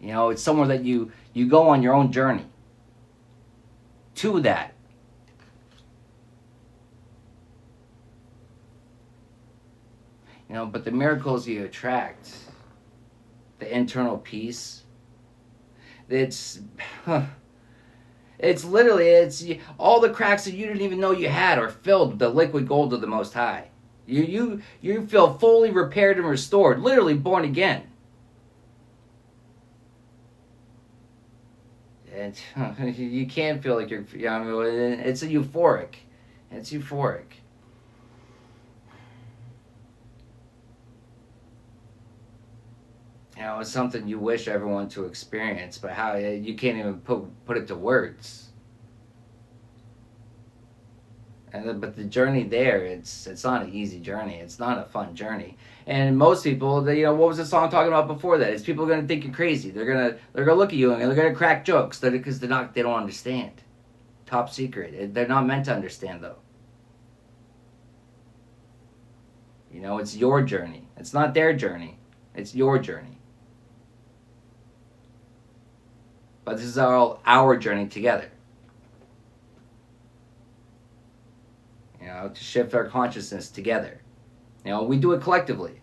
You know, it's somewhere that you go on your own journey to that. You know, but the miracles you attract, the internal peace, it's literally, all the cracks that you didn't even know you had are filled with the liquid gold of the Most High. You feel fully repaired and restored, literally born again. And you can feel like you're, you know, it's euphoric. It's euphoric. You know, it's something you wish everyone to experience, but how you can't even put it to words. But the journey there, it's not an easy journey. It's not a fun journey. And most people, you know, what was the song talking about before that? Is people going to think you're crazy. They're gonna look at you and they're gonna crack jokes because they don't understand. Top secret. They're not meant to understand though. You know, it's your journey. It's not their journey. It's your journey. But this is all our journey together. You know, to shift our consciousness together. You know, we do it collectively.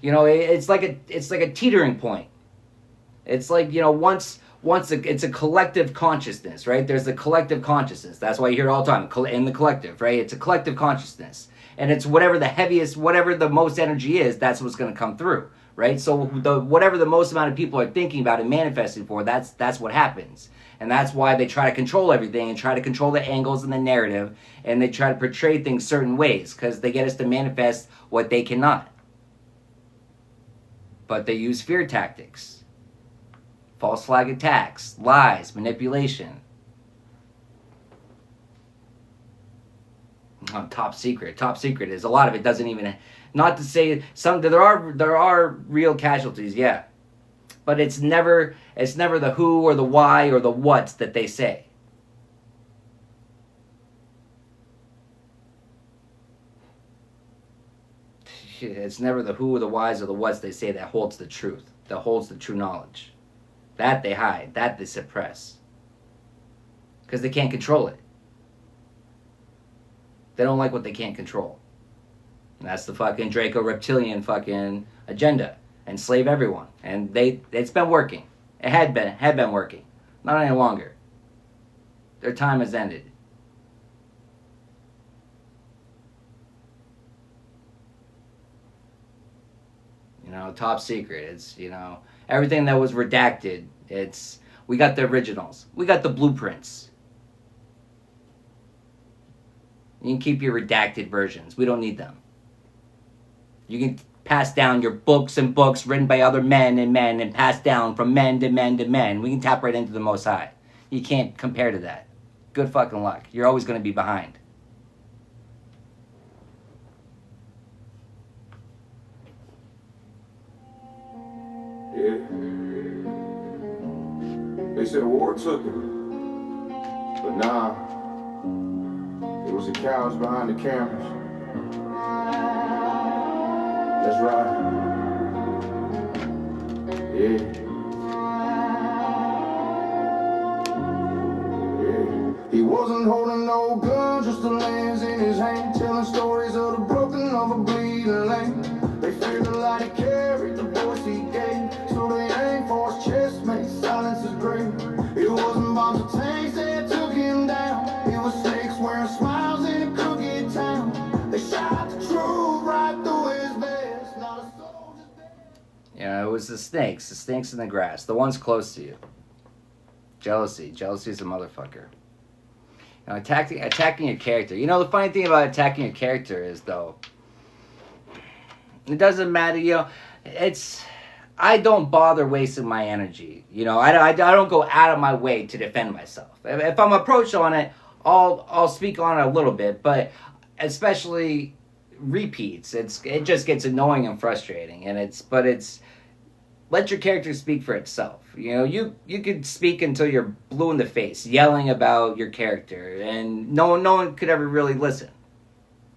You know, it's like a teetering point. It's like, you know, once it's a collective consciousness, right? There's a collective consciousness. That's why you hear it all the time, in the collective, right? It's a collective consciousness. And it's whatever the heaviest, whatever the most energy is, that's what's going to come through, right? So whatever the most amount of people are thinking about and manifesting for, that's what happens. And that's why they try to control everything and try to control the angles and the narrative, and they try to portray things certain ways because they get us to manifest what they cannot. But they use fear tactics, false flag attacks, lies, manipulation. Top secret. Top secret is a lot of it doesn't even. Not to say there are real casualties, yeah, But it's never the who or the why or the what that they say. It's never the who or the whys or the whats they say that holds the truth, that holds the true knowledge. That they hide, that they suppress. Because they can't control it. They don't like what they can't control. And that's the fucking Draco Reptilian fucking agenda. Enslave everyone. And it's been working. It had been working. Not any longer. Their time has ended. You know, top secret. It's, you know, everything that was redacted. We got the originals. We got the blueprints. You can keep your redacted versions. We don't need them. You can pass down your books and books written by other men and passed down from men to men to men. We can tap right into the Most High. You can't compare to that. Good fucking luck. You're always going to be behind. Yeah. They said the war took him. But nah, it was the cowards behind the cameras. That's right. Yeah. Yeah. He wasn't holding no gun, just a lens in his hand, telling stories of the broken, of a bleeding lamb. They feared the light he carried, the voice he gave, so they aimed for his chest, made silence his grave. It wasn't bombs or tanks that took him down. It was snakes wearing smiles in a crooked town. They shot the truth right through his vest. Not a soldier's dead. You know, it was the snakes in the grass, the ones close to you. Jealousy is a motherfucker. You know, attacking your character. You know, the funny thing about attacking your character is, though, it doesn't matter, you know, I don't bother wasting my energy. You know, I don't go out of my way to defend myself. If I'm approached on it, I'll speak on it a little bit, but especially repeats, it just gets annoying and frustrating, and let your character speak for itself. You know, you could speak until you're blue in the face, yelling about your character, and no one could ever really listen.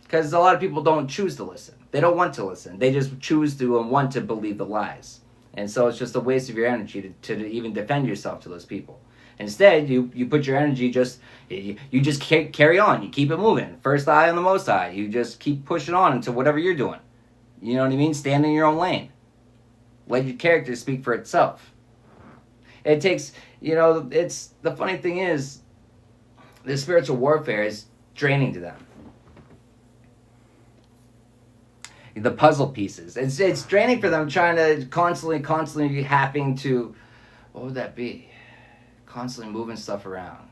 Because a lot of people don't choose to listen. They don't want to listen. They just choose to and want to believe the lies. And so it's just a waste of your energy to even defend yourself to those people. Instead, you put your energy you just carry on. You keep it moving. First eye on the Most High. You just keep pushing on into whatever you're doing. You know what I mean? Stand in your own lane. Let your character speak for itself. It takes, you know, the funny thing is, the spiritual warfare is draining to them. The puzzle pieces. It's draining for them, trying to constantly having to, what would that be? Constantly moving stuff around.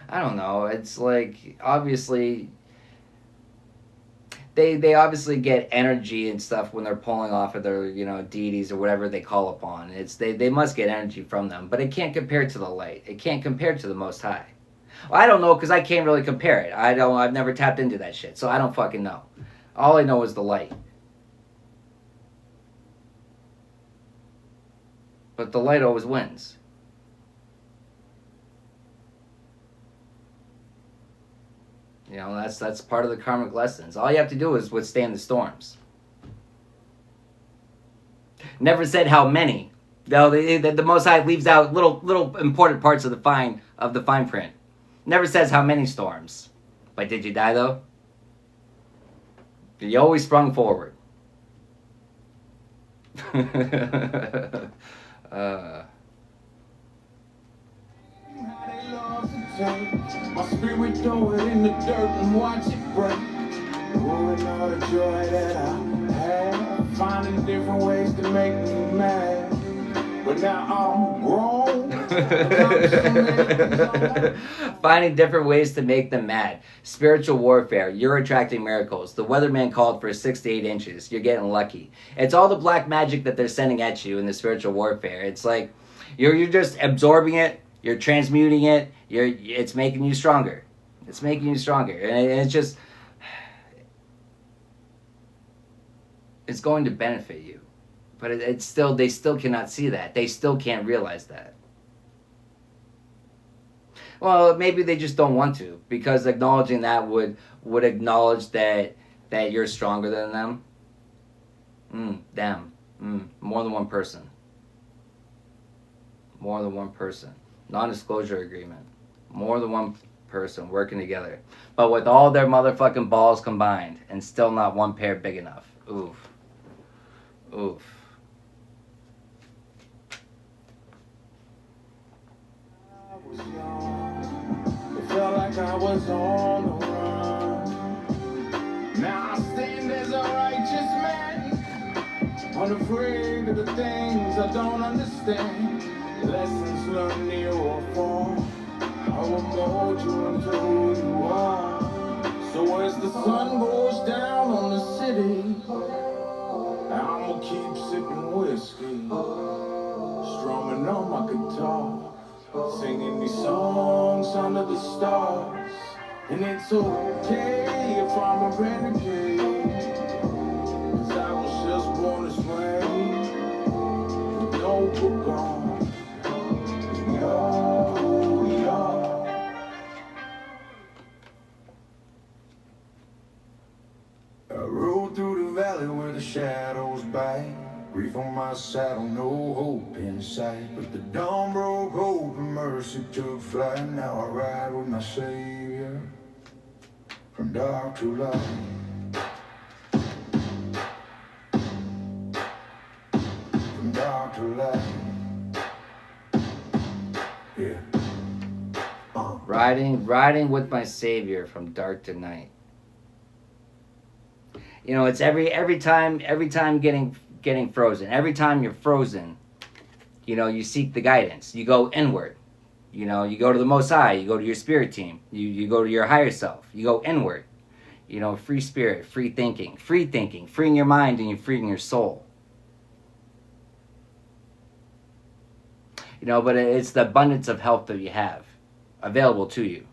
I don't know. It's like, obviously, they obviously get energy and stuff when they're pulling off of their, you know, deities or whatever they call upon. They must get energy from them, but it can't compare to the light. It can't compare to the Most High. Well, I don't know, because I can't really compare it. I've never tapped into that shit, so I don't fucking know. All I know is the light. But the light always wins. You know, that's part of the karmic lessons. All you have to do is withstand the storms. Never said how many. Though the Most High leaves out little important parts of the fine print. Never says how many storms. But did you die though? You always sprung forward. My spirit throw it in the dirt and watch it break. Ruin all the joy that I had. Finding different ways to make me mad. But now I'm grown. Finding different ways to make them mad. Spiritual warfare. You're attracting miracles. The weatherman called for 6 to 8 inches. You're getting lucky. It's all the black magic that they're sending at you in the spiritual warfare. It's like you're just absorbing it. You're transmuting it. It's making you stronger. It's making you stronger. And it's just, It's going to benefit you. But it's still, they still cannot see that. They still can't realize that. Well, maybe they just don't want to, because acknowledging that would acknowledge that you're stronger than them. More than one person. More than one person. Non-disclosure agreement. More than one person working together. But with all their motherfucking balls combined, and still not one pair big enough. Oof. Oof. I was young. It felt like I was on the run. Now I stand as a righteous man, unafraid of the things I don't understand. Lessons learned near or far, I will mold you into who you are. So as the sun goes down on the city, I'ma keep sipping whiskey, strumming on my guitar, singing these songs under the stars. And it's okay if I'm a renegade, 'cause I was just born this way, with no book on. We are who we are. I rode through the valley where the shadows bite. Grief on my saddle, no hope in sight. But the dawn broke hope and mercy took flight. Now I ride with my Savior from dark to light. From dark to light. Yeah. Riding with my Savior from dark to night. You know, it's every time getting frozen. Every time you're frozen, you know, you seek the guidance. You go inward. You know, you go to the Most High. You go to your spirit team. You go to your higher self. You go inward. You know, free spirit, free thinking, freeing your mind and you're freeing your soul. You know, but it's the abundance of help that you have available to you.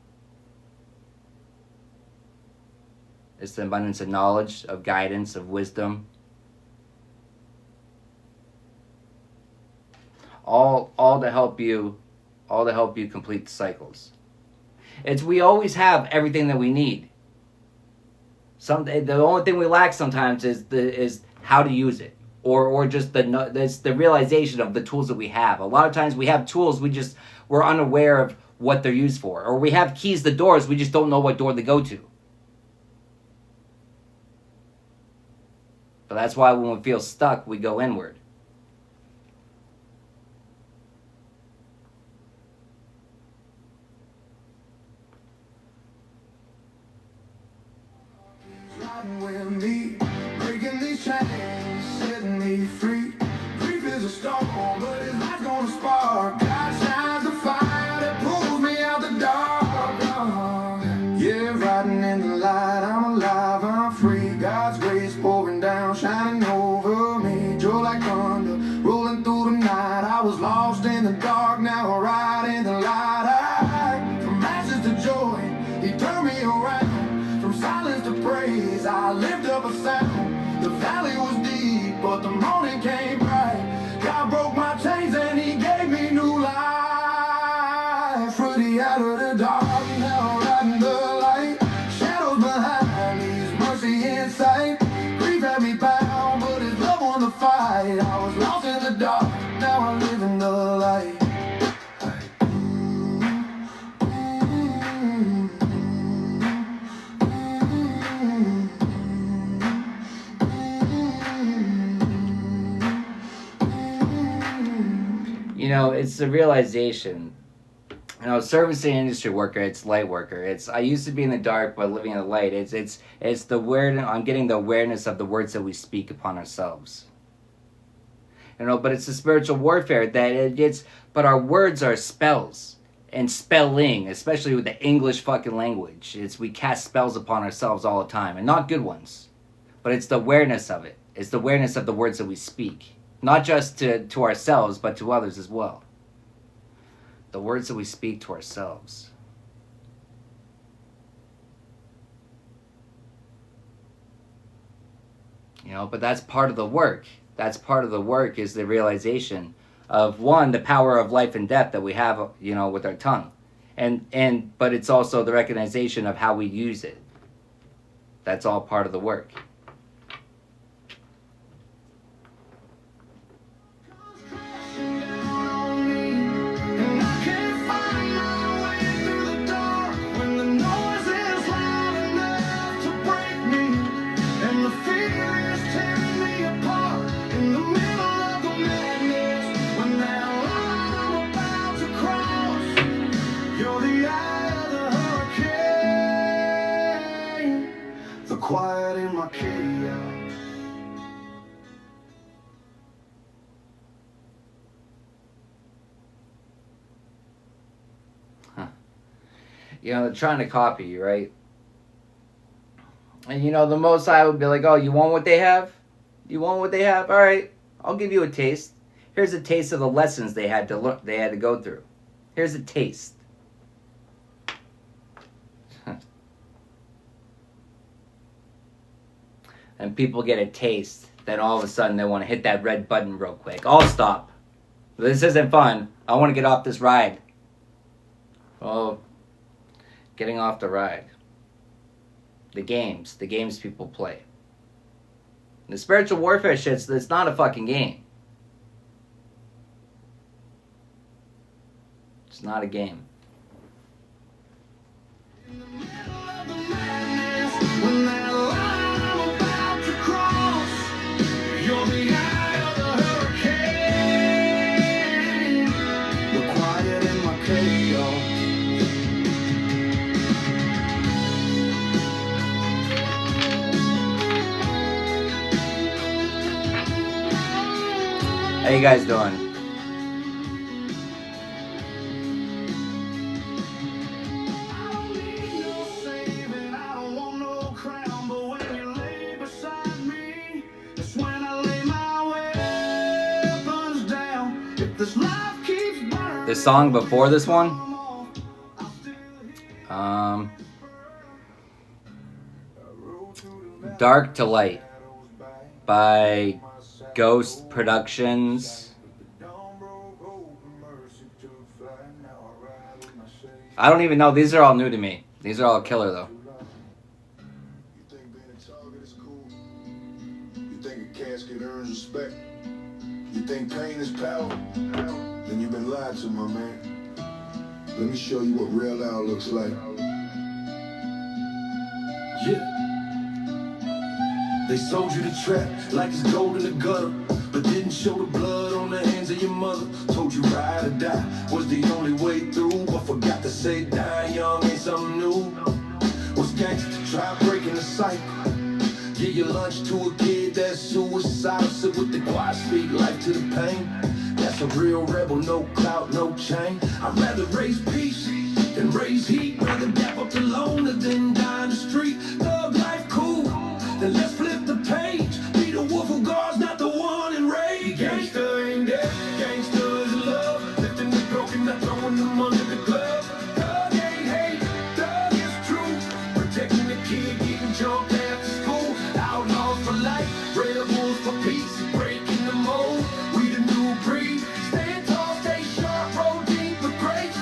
It's the abundance of knowledge, of guidance, of wisdom. All to help you complete the cycles. We always have everything that we need. The only thing we lack sometimes is how to use it, or just the realization of the tools that we have. A lot of times we have tools, we're unaware of what they're used for, or we have keys to doors, we just don't know what door to go to. But that's why when we feel stuck, we go inward. Riding with me, breaking these chains, setting me free. Grief is a storm, but his light's gonna spark. God shines a fire that pulls me out the dark. Yeah, riding in the light, I'm alive, I'm free. God's grace pouring down, shining over me. Joy like thunder, rolling through the night. I was lost in the dark, now I ride in the light. From ashes to joy, he turned me around. From silence to praise, I lift up a sound. The valley was deep, but the morning came bright. God broke my chains and he gave me new life. Fruity out of the dark, now riding the light. Shadows behind, his mercy in sight. Grief had me bound, but his love won the fight. I was lost in the dark, now I live in the light. You know, it's the realization. You know, servicing industry worker, it's light worker. I used to be in the dark, but living in the light. It's the awareness. I'm getting the awareness of the words that we speak upon ourselves. You know, but it's the spiritual warfare but our words are spells and spelling, especially with the English fucking language. We cast spells upon ourselves all the time, and not good ones. But it's the awareness of it. It's the awareness of the words that we speak. Not just to ourselves, but to others as well. The words that we speak to ourselves. You know, but that's part of the work. That's part of the work, is the realization of, one, the power of life and death that we have, you know, with our tongue. But it's also the recognition of how we use it. That's all part of the work. Quiet in my chaos. You know, they're trying to copy you, right? And you know, the Most High would be like, oh, you want what they have? You want what they have? All right, I'll give you a taste. Here's a taste of the lessons they had to learn, they had to go through. Here's a taste. And people get a taste, then all of a sudden they want to hit that red button real quick. I'll stop. This isn't fun. I want to get off this ride. Oh, getting off the ride. The games people play. The spiritual warfare shit, it's not a fucking game. It's not a game. How you guys doing? The song before this one? Dark to Light by Ghost Productions. I don't even know. These are all new to me. These are all killer though. You think being a target is cool? You think a casket earns respect? You think pain is power? Then you've been lied to, my man. Let me show you what real now looks like. Yeah. They sold you the trap like it's gold in the gutter, but didn't show the blood on the hands of your mother. Told you ride or die was the only way through, but forgot to say dying young ain't something new. Was gangster to try breaking the cycle. Give your lunch to a kid that's suicidal. Sit with the quiet, speak life to the pain. That's a real rebel, no clout, no chain. I'd rather raise peace than raise heat. Rather dap up the loner than die in the street. Thug life cool, then let's flip the page. Be the wolf who guards, not the one in rage. Gangster ain't dead, gangster is love. Lifting the broken, not throwing them under the glove. Thug ain't hate, thug is true. Protecting the kid, getting jumped after school. Outlaws for life, rebels for peace. Breaking the mold, we the new breed. Stand tall, stay sharp, roll deep with grace.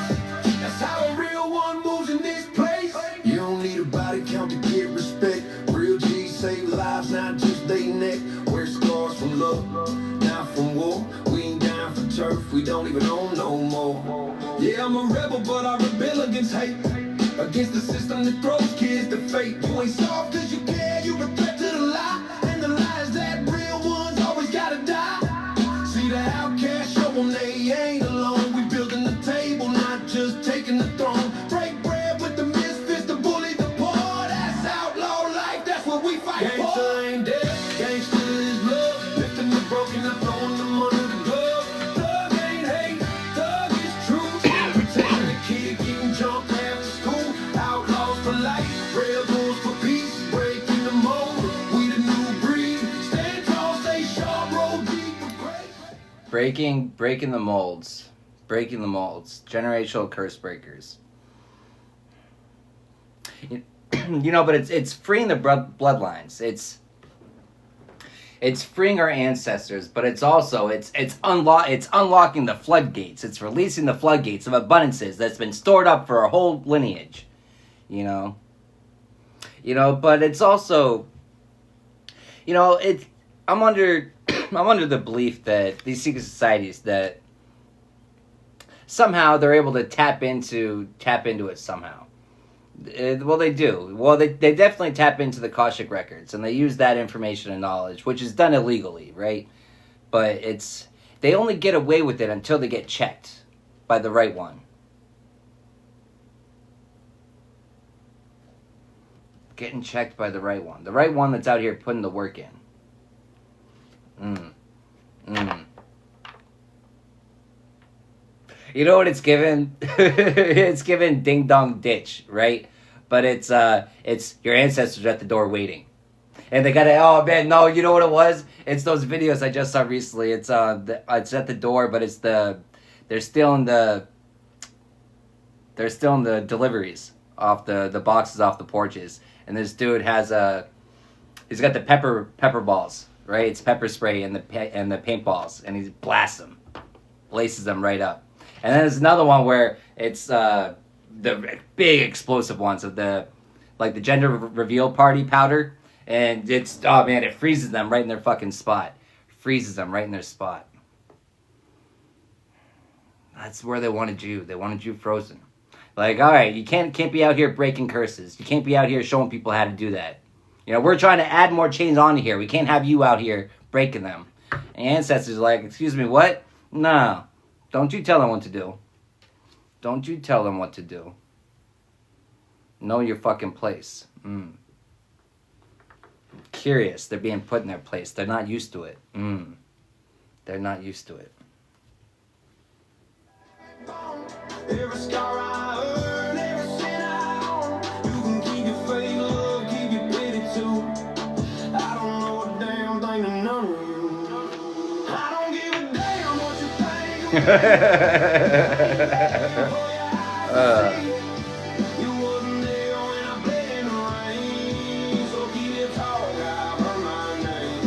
That's how a real one moves in this place. You don't need a body count to get respect. Real G's save lives, not just they neck. Wear scars from love, not from war. We ain't down for turf, we don't even own no more. Yeah, I'm a rebel, but I rebel against hate. Against the system that throws kids to fate. You ain't soft cause you care, you a threat to the lie. And the lie is that real ones always gotta die. See the outcast, show them they ain't alone. We building the table, not just taking the throne. Break bread with the misfits, the bully, the poor. That's outlaw life, that's what we fight for. Gangsta ain't dead, gangsta is love. Lifting the broken, not throwing them under the glove. Thug ain't hate, thug is truth. Protecting the kid, getting jumped after school. Outlaws for life, rebels for peace. Breaking the mold, we the new breed. Stand tall, stay sharp, roll deep with grace. Breaking the molds. Breaking the molds. Generational curse breakers. You know, but it's freeing the bloodlines. It's freeing our ancestors, but it's also it's unlocking the floodgates. It's releasing the floodgates of abundances that's been stored up for a whole lineage. You know. But it's also, I'm under I'm under the belief that these secret societies, that somehow they're able to tap into it somehow. Well, they do. Well, they definitely tap into the Akashic records, and they use that information and knowledge, which is done illegally, right? But they only get away with it until they get checked by the right one. Getting checked by the right one. The right one that's out here putting the work in. You know what it's given? It's given Ding Dong Ditch, right? But it's your ancestors at the door waiting. And they gotta, oh man, no, you know what it was? It's those videos I just saw recently. It's at the door, but they're still in the deliveries off the boxes off the porches. And this dude he's got the pepper balls, right? It's pepper spray and the paintballs, and he blasts them, laces them right up. And then there's another one where it's the big explosive ones of the gender reveal party powder, and it's, oh man, it freezes them right in their fucking spot. Freezes them right in their spot. That's where they wanted you. They wanted you frozen. Like, all right, you can't be out here breaking curses. You can't be out here showing people how to do that. We're trying to add more chains on here. We can't have you out here breaking them. And ancestors are like, excuse me, what? No. Don't you tell them what to do. Don't you tell them what to do. Know your fucking place. Curious. They're being put in their place. They're not used to it. They're not used to it. Every scar I earn, every sin I own, you can keep your faith, love, keep your pity too. I don't know a damn thing to none of you. I don't give a damn what you think. You wasn't there when I bled in the rain, so keep your talk, I've heard my name.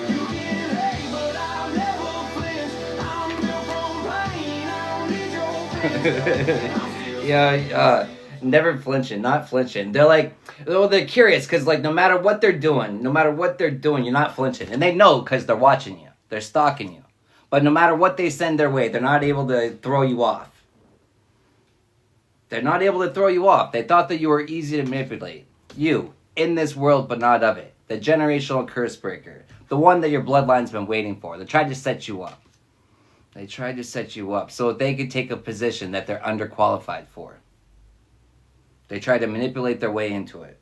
You can hate, but I'll never flinch. I'm built from pain, I don't need your Yeah, never flinching, not flinching. They're like, well, they're curious because, like, no matter what they're doing, you're not flinching. And they know because they're watching you. They're stalking you. But no matter what they send their way, they're not able to throw you off. They're not able to throw you off. They thought that you were easy to manipulate. You, in this world but not of it. The generational curse breaker. The one that your bloodline's been waiting for. They tried to set you up. They tried to set you up so they could take a position that they're underqualified for. They tried to manipulate their way into it.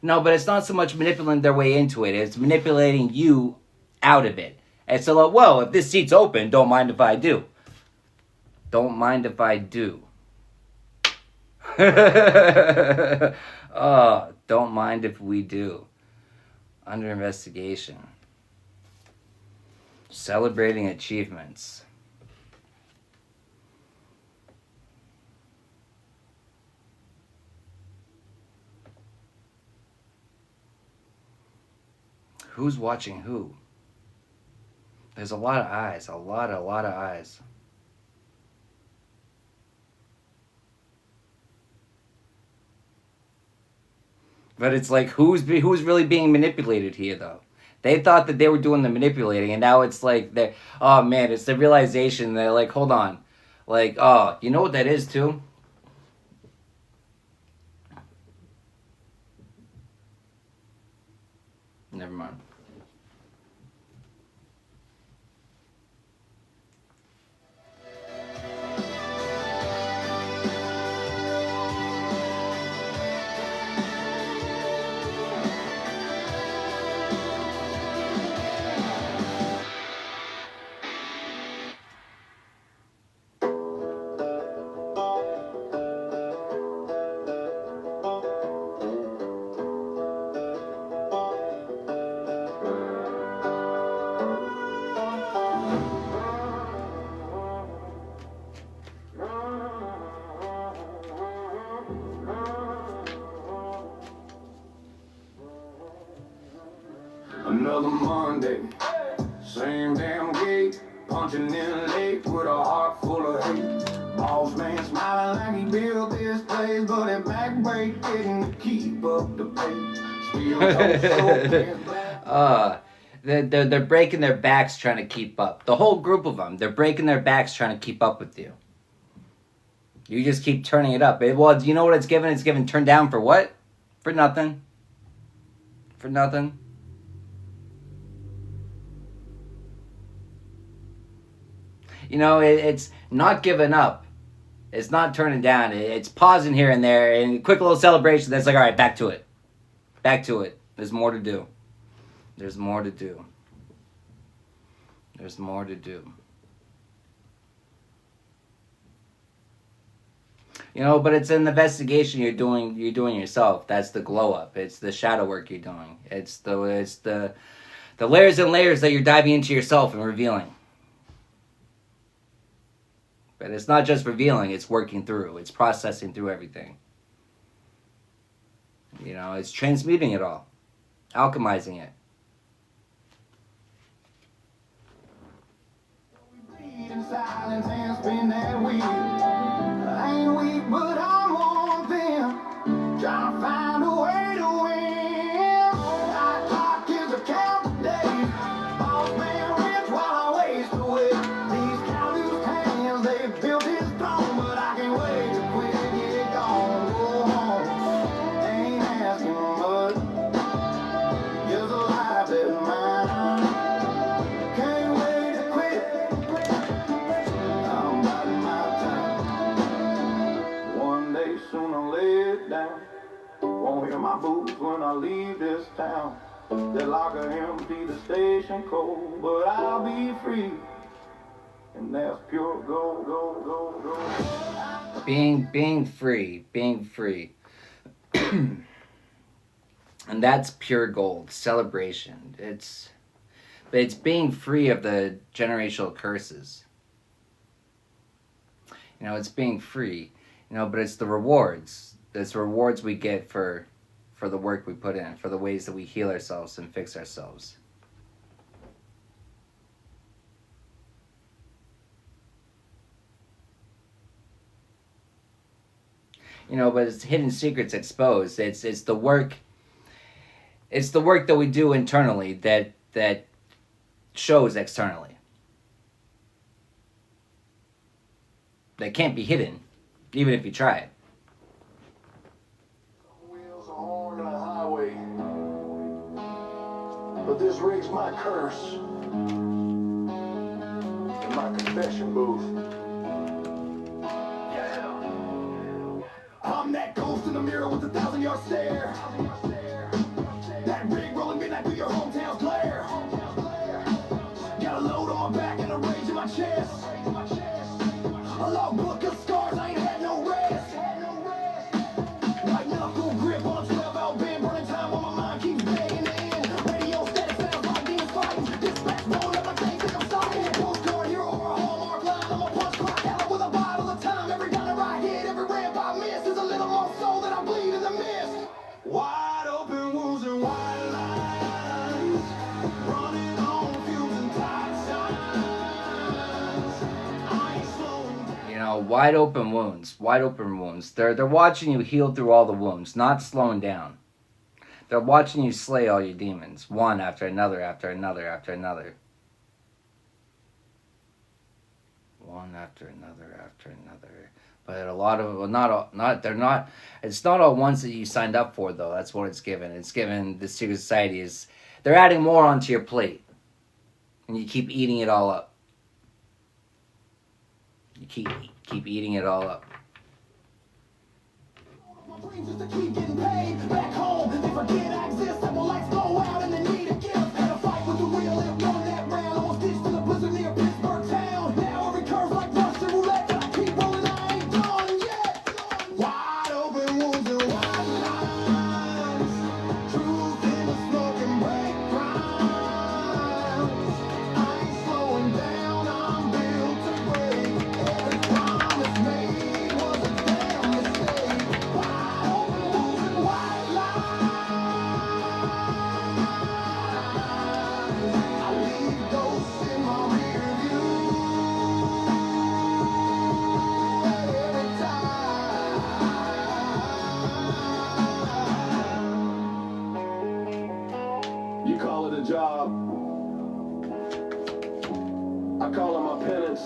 No, but it's not so much manipulating their way into it. It's manipulating you out of it. And so, like, well, if this seat's open, don't mind if I do. Don't mind if I do. Oh, don't mind if we do. Under investigation. Celebrating achievements. Who's watching who? There's a lot of eyes. A lot of eyes. But it's like, who's really being manipulated here, though? They thought that they were doing the manipulating, and now it's like, oh man, it's the realization. They're like, hold on. Like, oh, you know what that is, too? Never mind. another Monday. Same damn gate, punching in late with a heart full of hate. Boss man smiling like he built this place, but it back break didn't keep up the pace. Still they're breaking their backs trying to keep up. The whole group of them, they're breaking their backs trying to keep up with you. You just keep turning it up. Well, you know what it's given? It's given turned down for what? For nothing. For nothing. You know, it's not giving up. It's not turning down. It's pausing here and there, and a quick little celebration. That's like, all right, back to it. Back to it. There's more to do. There's more to do. There's more to do. You know, but it's an investigation you're doing yourself. That's the glow up. It's the shadow work you're doing. It's the layers and layers that you're diving into yourself and revealing. But it's not just revealing, it's working through. It's processing through everything. You know, it's transmuting it all. Alchemizing it. in silence and spin that wheel. I ain't weak, but I'm on them. Trying to find a way to win. My clock is a count of days. Boss man rich while I waste away. These cow-loose hands, they built his throne, but I can't wait to quit. Get gone, go home. Ain't asking much. Just a life that's mine. Can't wait to quit. I'm biding my time. One day soon I'll lay it down. Won't hear my boots when I leave this town. The locker empty, the station cold, but I'll be free. And that's pure gold, gold, gold, gold. Being free. And that's pure gold. Celebration. It's being free of the generational curses. You know, it's being free. You know, but it's the rewards. It's the rewards we get for the work we put in, for the ways that we heal ourselves and fix ourselves. You know, but it's hidden secrets exposed. It's the work. It's the work that we do internally that shows externally. That can't be hidden, even if you try it. Wheels are hard on a highway, but this rig's my curse and my confession booth. I'm that ghost in the mirror with a 1,000-yard stare. That rig rolling midnight through your hometown's glare. Got a load on my back and a rage in my chest. A long book of scars, I ain't had no rest. White knuckle grip on a 12-out bend, burning time while my mind keeps banging in. Radio static sounds like demons fighting. Dispatch blowing up my tank, think I'm stalking. Postcard hero or a hallmark line, I'm a punch clock out with a bottle of time. Every diner I hit, every ramp I miss, is a little more soul that I bleed in the mist. Wide open wounds and white lines, running on fumes and tight signs. I ain't slowing down. You know, wide open wounds. They're watching you heal through all the wounds, not slowing down. They're watching you slay all your demons, one after another, after another, after another. One after another, after another. But a lot of, it's not all ones that you signed up for, though. That's what it's given. It's given, the secret society is, they're adding more onto your plate. And you keep eating it all up. You keep eating it all up. My dreams just to keep getting paid. Back home, they forget I exist. And when lights go out and they need a gift. Had a fight with the real and won that round. Almost ditched in the blizzard near Pittsburgh town. Now every curve's like Russian roulette. But I keep rolling, I ain't done yet. Wide open wounds and wide lines. Truth in the smoke and break crimes. I ain't slowing down, I'm built to break. Every promise made was a damn mistake. Wide open wounds and white lines. I call it my penance.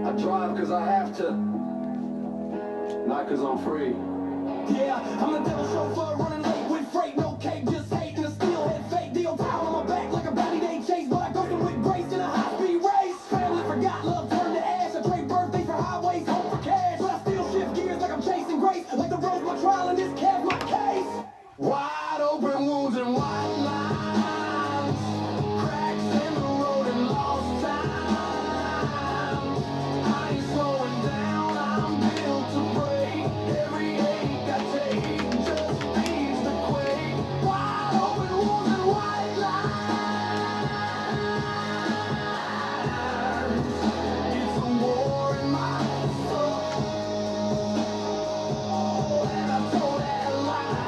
I drive because I have to, not because I'm free. Yeah, I'm the devil chauffeur running late with freight, no cape, just hate and a steelhead fake. Deal towel on my back like a bounty day chase, but I go through with grace in a high-speed race. Family forgot, love turned to ash. I trade birthdays for highways, hope for cash, but I still shift gears like I'm chasing grace. Like the road's my trial and this cab's my case. Wide open wounds and white lines, cracks in the road and lost time. I ain't slowing down, I'm built to break. Every ache I take just feeds the quake. Wide open wounds and white lines. It's a war in my soul, and I told that lie.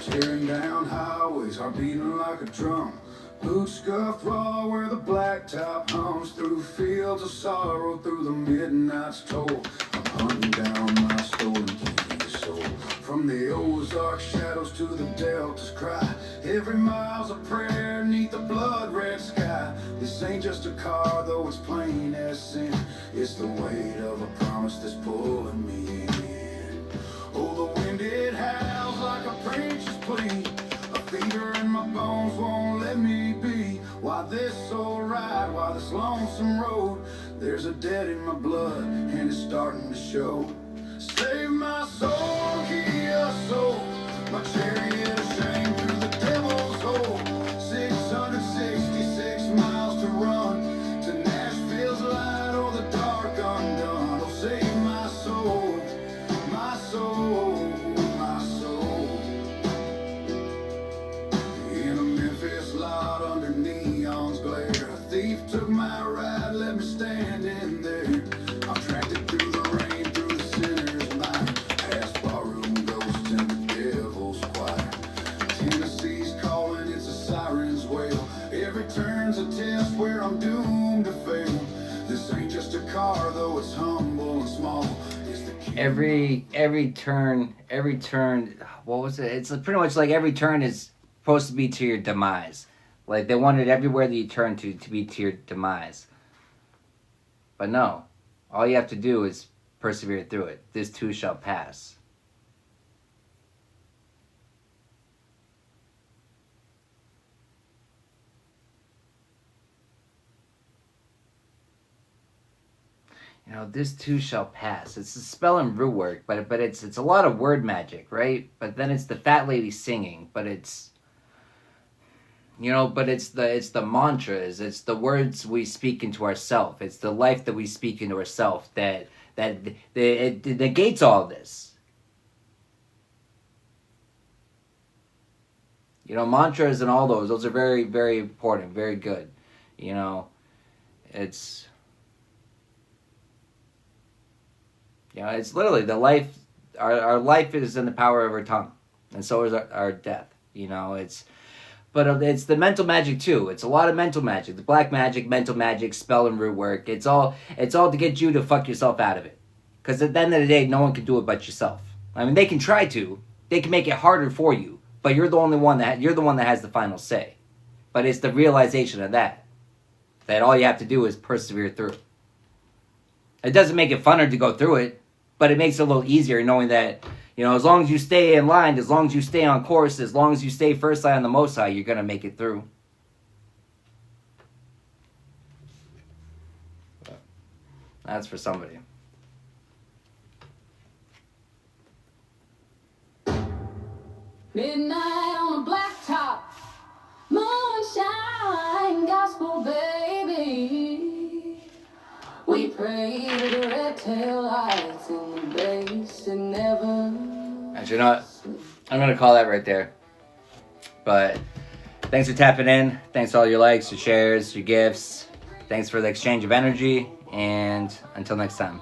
Tearing down highways, heart beating like a drum. Boots scuffed raw where the blacktop hums. Through fields of sorrow, through the midnight's toll. I'm hunting down my stolen keys. So from the Ozark shadows to the Delta's cry, every mile's a prayer neath the blood red sky. This ain't just a car, though it's plain as sin. It's the weight of a promise that's pulling me in. Oh, the wind it howls like a preacher's plea. A fever in my bones won't let me be. Why this old ride? Why this lonesome road? There's a debt in my blood and it's starting to show. Save my soul, Kia soul. My chariot of shame through the devil's hole. 666 miles to run to Nashville's light or the dark undone. Oh, save my soul, my soul, my soul. In a Memphis lot under neon's glare, a thief took my ride, let me stand in there. I'm attracted through the rain, through the sinner's night, past barroom ghosts and the devil's choir. Tennessee's calling, it's a siren's wail. Every turn's a test where I'm doomed to fail. This ain't just a car, though it's humble and small. It's the key. Every turn, what was it? It's pretty much like every turn is supposed to be to your demise. Like they wanted everywhere that you turn to be to your demise. But no, all you have to do is persevere through it. This too shall pass. You know, this too shall pass. It's a spell and root work, but it's a lot of word magic, right? But then it's the fat lady singing, but it's, you know, but it's the mantras, it's the words we speak into ourselves, it's the life that we speak into ourselves that it negates all this. You know, mantras and all those are very, very important, very good. You know, it's, you know, it's literally the life, our life is in the power of our tongue, and so is our death. You know, but it's the mental magic too. It's a lot of mental magic, the black magic, mental magic, spell and root work. It's all to get you to fuck yourself out of it. Because at the end of the day, no one can do it but yourself. I mean, they can try to, they can make it harder for you, but you're the one that has the final say. But it's the realization of that all you have to do is persevere through. It doesn't make it funner to go through it, but it makes it a little easier knowing that, you know, as long as you stay in line, as long as you stay on course, as long as you stay first eye on the Most High, you're going to make it through. But that's for somebody. Midnight on a blacktop, moonshine, gospel baby. We pray to the red tail lights in the base and never. Actually, you know what? I'm going to call that right there. But Thanks for tapping in. Thanks for all your likes, your shares, your gifts. Thanks for the exchange of energy. And until next time.